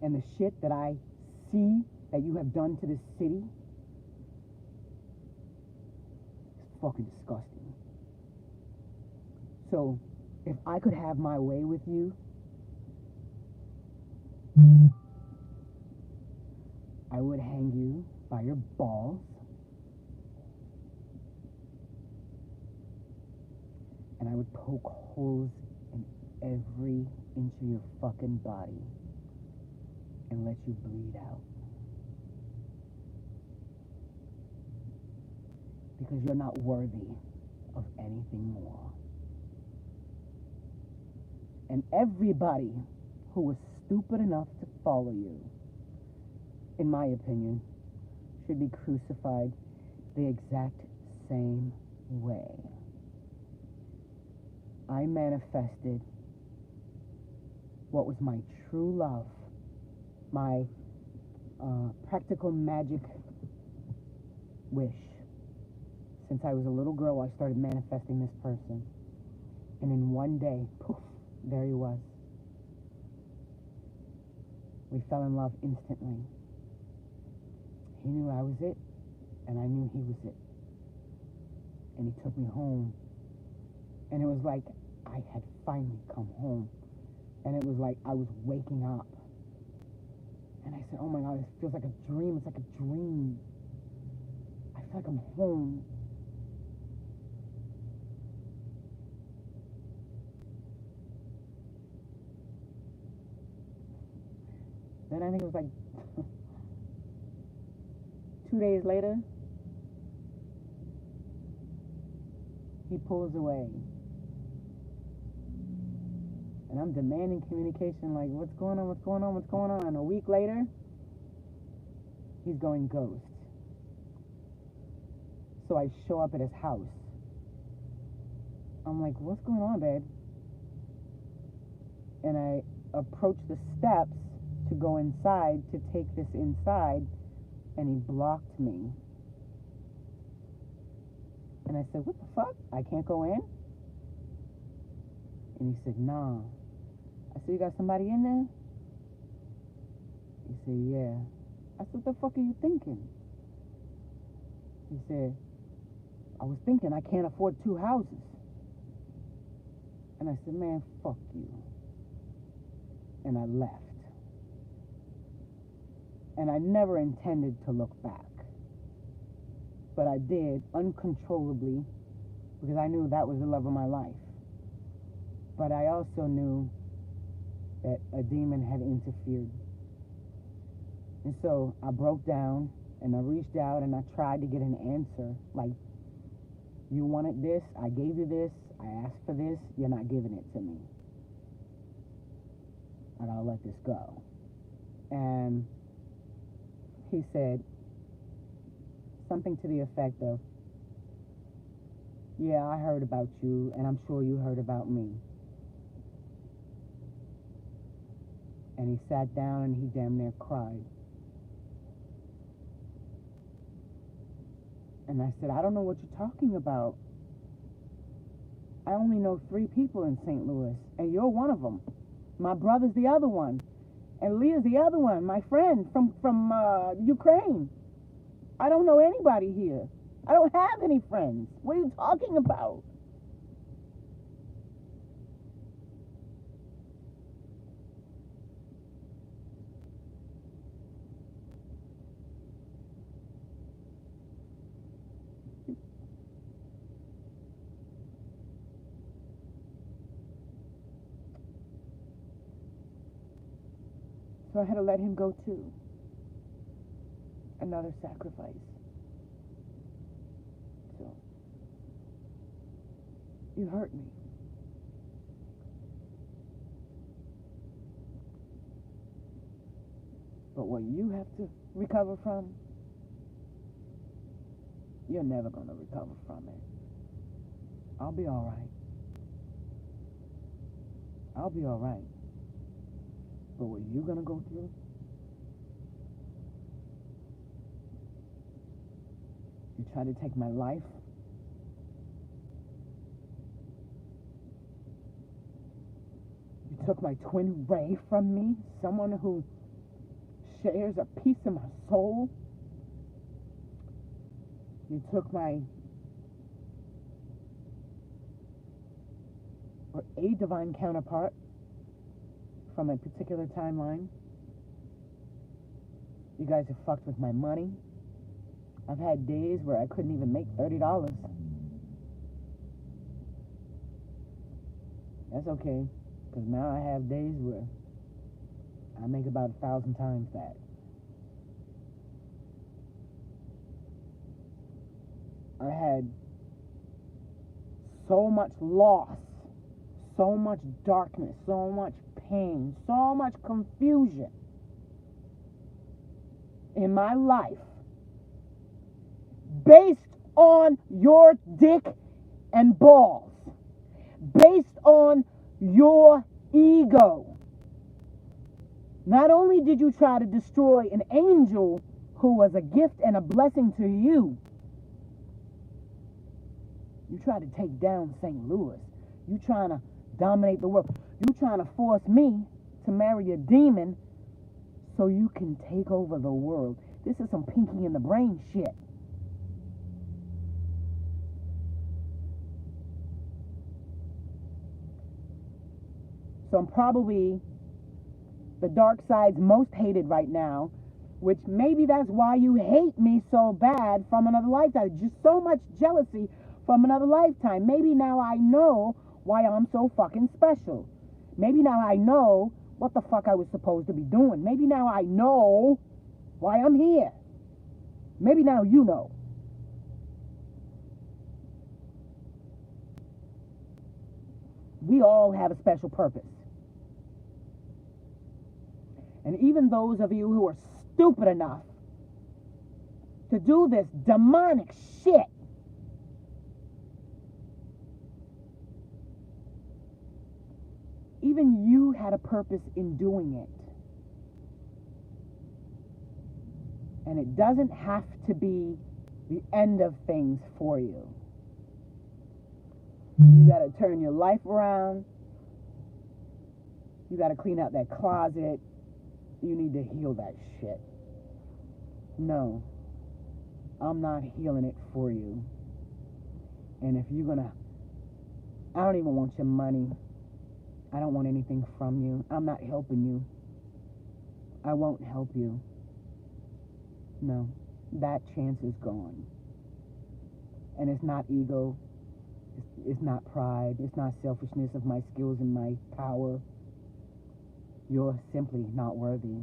and the shit that I see that you have done to this city is fucking disgusting. So If I could have my way with you, I would hang you by your balls and I would poke holes in every inch of your fucking body and let you bleed out. Because you're not worthy of anything more. And everybody who was stupid enough to follow you, in my opinion, should be crucified the exact same way. I manifested what was my true love, my practical magic wish. Since I was a little girl, I started manifesting this person. And in one day, poof, there he was. We fell in love instantly. He knew I was it, and I knew he was it. And he took me home. And it was like I had finally come home. And it was like I was waking up. And I said, oh my God, this feels like a dream. It's like a dream. I feel like I'm home. Then I think it was like 2 days later, he pulls away. And I'm demanding communication, like, what's going on, what's going on, what's going on? And a week later, he's going ghost. So I show up at his house. I'm like, what's going on, babe? And I approach the steps to go inside, to take this inside, and he blocked me. And I said, what the fuck? I can't go in? And he said, nah. I said, you got somebody in there? He said, yeah. I said, what the fuck are you thinking? He said, I was thinking I can't afford 2 houses. And I said, man, fuck you. And I left. And I never intended to look back. But I did, uncontrollably, because I knew that was the love of my life. But I also knew that a demon had interfered. And so I broke down, and I reached out, and I tried to get an answer. Like, you wanted this, I gave you this, I asked for this, you're not giving it to me. I gotta let this go. And he said something to the effect of, yeah, I heard about you, and I'm sure you heard about me. And he sat down and he damn near cried. And I said, I don't know what you're talking about. I only know 3 people in St. Louis, and you're one of them. My brother's the other one. And Leah's the other one, my friend from Ukraine. I don't know anybody here. I don't have any friends. What are you talking about? So I had to let him go too. Another sacrifice. So, you hurt me. But what you have to recover from, you're never going to recover from it. I'll be all right. I'll be all right. But what you're going to go through, you try to take my life, you took my twin Ray from me, someone who shares a piece of my soul. You took my or a divine counterpart from a particular timeline. You guys have fucked with my money. I've had days where I couldn't even make $30. That's okay, because now I have days where I make about 1,000 times that. I had so much loss, so much darkness, so much pain, so much confusion in my life based on your dick and balls, based on your ego. Not only did you try to destroy an angel who was a gift and a blessing to you, you tried to take down St. Louis. You trying to dominate the world. You trying to force me to marry a demon so you can take over the world. This is some pinky in the brain shit. So I'm probably the dark side's most hated right now, which maybe that's why you hate me so bad from another lifetime. Just so much jealousy from another lifetime. Maybe now I know why I'm so fucking special. Maybe now I know what the fuck I was supposed to be doing. Maybe now I know why I'm here. Maybe now you know. We all have a special purpose. And even those of you who are stupid enough to do this demonic shit, even you had a purpose in doing it. And it doesn't have to be the end of things for you. You got to turn your life around. You got to clean out that closet. You need to heal that shit. No, I'm not healing it for you. And if you're gonna, I don't even want your money. I don't want anything from you. I'm not helping you. I won't help you. No, that chance is gone. And it's not ego. It's not pride. It's not selfishness of my skills and my power. You're simply not worthy.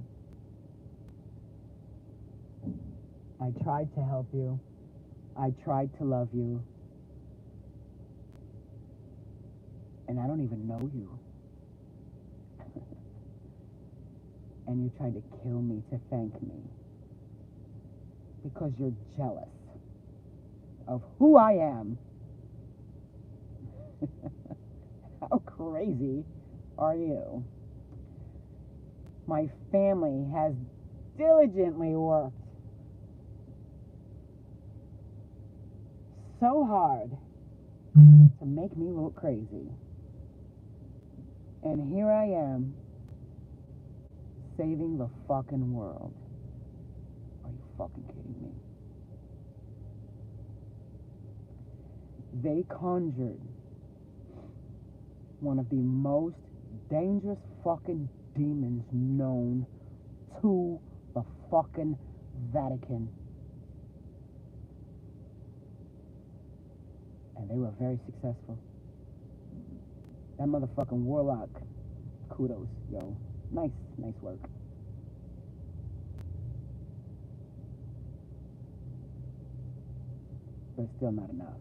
I tried to help you. I tried to love you. And I don't even know you. And you tried to kill me to thank me. Because you're jealous of who I am. How crazy are you? My family has diligently worked so hard to make me look crazy. And here I am, saving the fucking world. Are you fucking kidding me? They conjured one of the most dangerous fucking demons known to the fucking Vatican. And they were very successful. That motherfucking Warlock, kudos, yo. Nice work. But still not enough.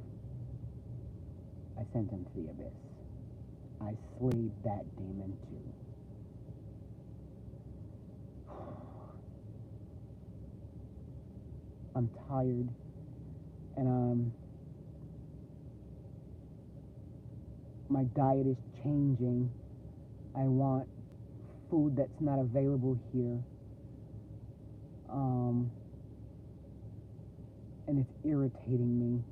I sent him to the abyss. I slayed that demon too. I'm tired, and my diet is changing. I want food that's not available here, and it's irritating me.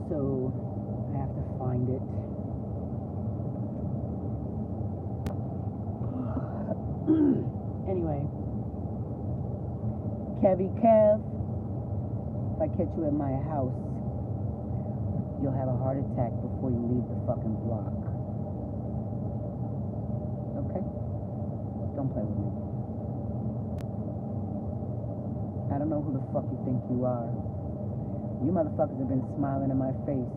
So I have to find it. Anyway, Kevy Kev, I catch you at my house, you'll have a heart attack before you leave the fucking block. Okay? Don't play with me. I don't know who the fuck you think you are. You motherfuckers have been smiling in my face,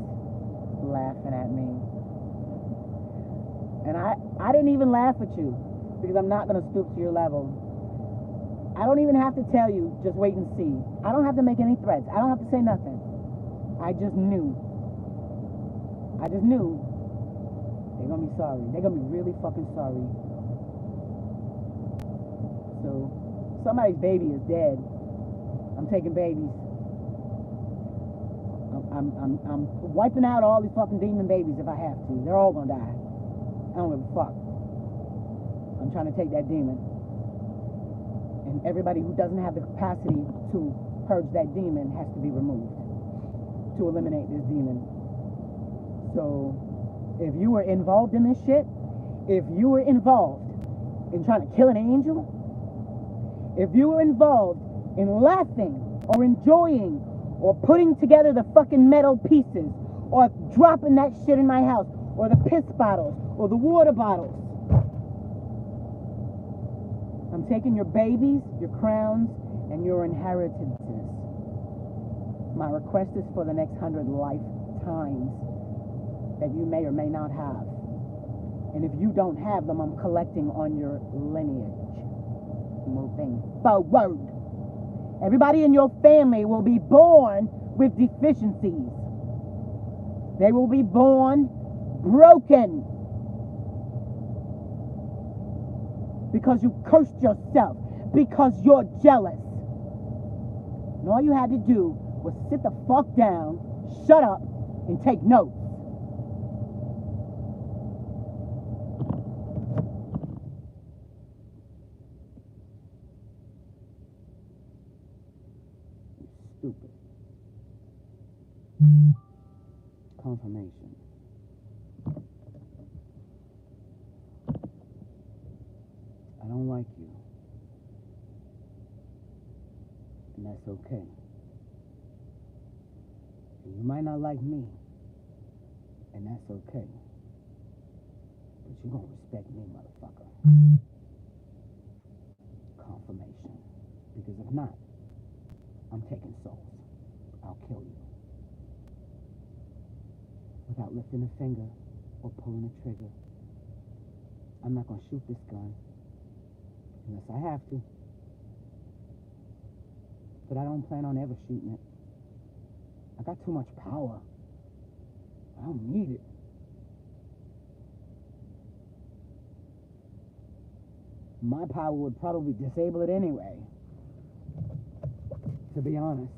laughing at me. And I didn't even laugh at you, because I'm not going to stoop to your level. I don't even have to tell you, just wait and see. I don't have to make any threats. I don't have to say nothing. I just knew. I just knew they're going to be sorry. They're going to be really fucking sorry. So, somebody's baby is dead. I'm taking babies. I'm wiping out all these fucking demon babies if I have to. They're all going to die. I don't give a fuck. I'm trying to take that demon. And everybody who doesn't have the capacity to purge that demon has to be removed to eliminate this demon. So, if you were involved in this shit, if you were involved in trying to kill an angel, if you were involved in laughing or enjoying or putting together the fucking metal pieces or dropping that shit in my house or the piss bottles or the water bottles, I'm taking your babies, your crowns, and your inheritances. My request is for the next 100 lifetimes that you may or may not have. And if you don't have them, I'm collecting on your lineage. Moving forward. Everybody in your family will be born with deficiencies. They will be born broken. Because you cursed yourself. Because you're jealous. And all you had to do was sit the fuck down, shut up, and take notes. You stupid. Confirmation. I don't like you. And that's okay. And you might not like me. And that's okay. But you're gonna respect me, motherfucker. Confirmation. Because if not, I'm taking souls. I'll kill you. Without lifting a finger or pulling a trigger. I'm not gonna shoot this gun. Unless I have to. But I don't plan on ever shooting it. I got too much power. I don't need it. My power would probably disable it anyway. To be honest.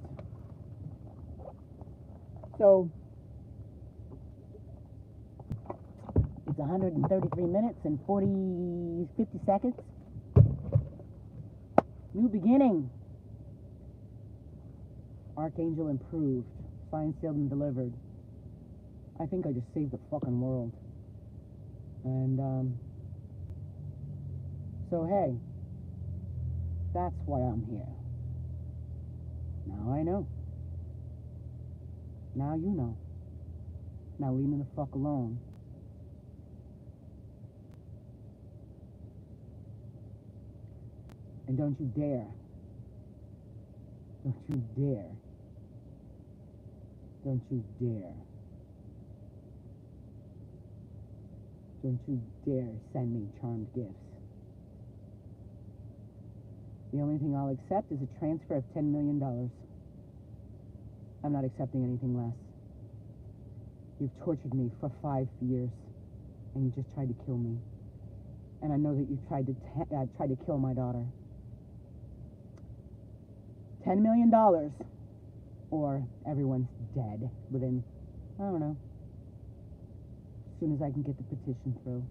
So, it's 133 minutes and 50 seconds. New beginning. Archangel improved. Signed, sealed, and delivered. I think I just saved the fucking world. And, so hey, that's why I'm here. Now I know. Now you know. Now leave me the fuck alone. And don't you dare. Don't you dare. Don't you dare. Don't you dare send me charmed gifts. The only thing I'll accept is a transfer of $10 million. I'm not accepting anything less. You've tortured me for 5 years, and you just tried to kill me. And I know that you tried to kill my daughter. $10 million, or everyone's dead within, I don't know, as soon as I can get the petition through.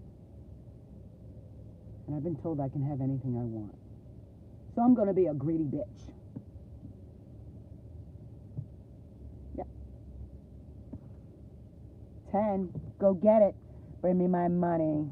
And I've been told I can have anything I want. So I'm going to be a greedy bitch. Yep. 10, go get it. Bring me my money.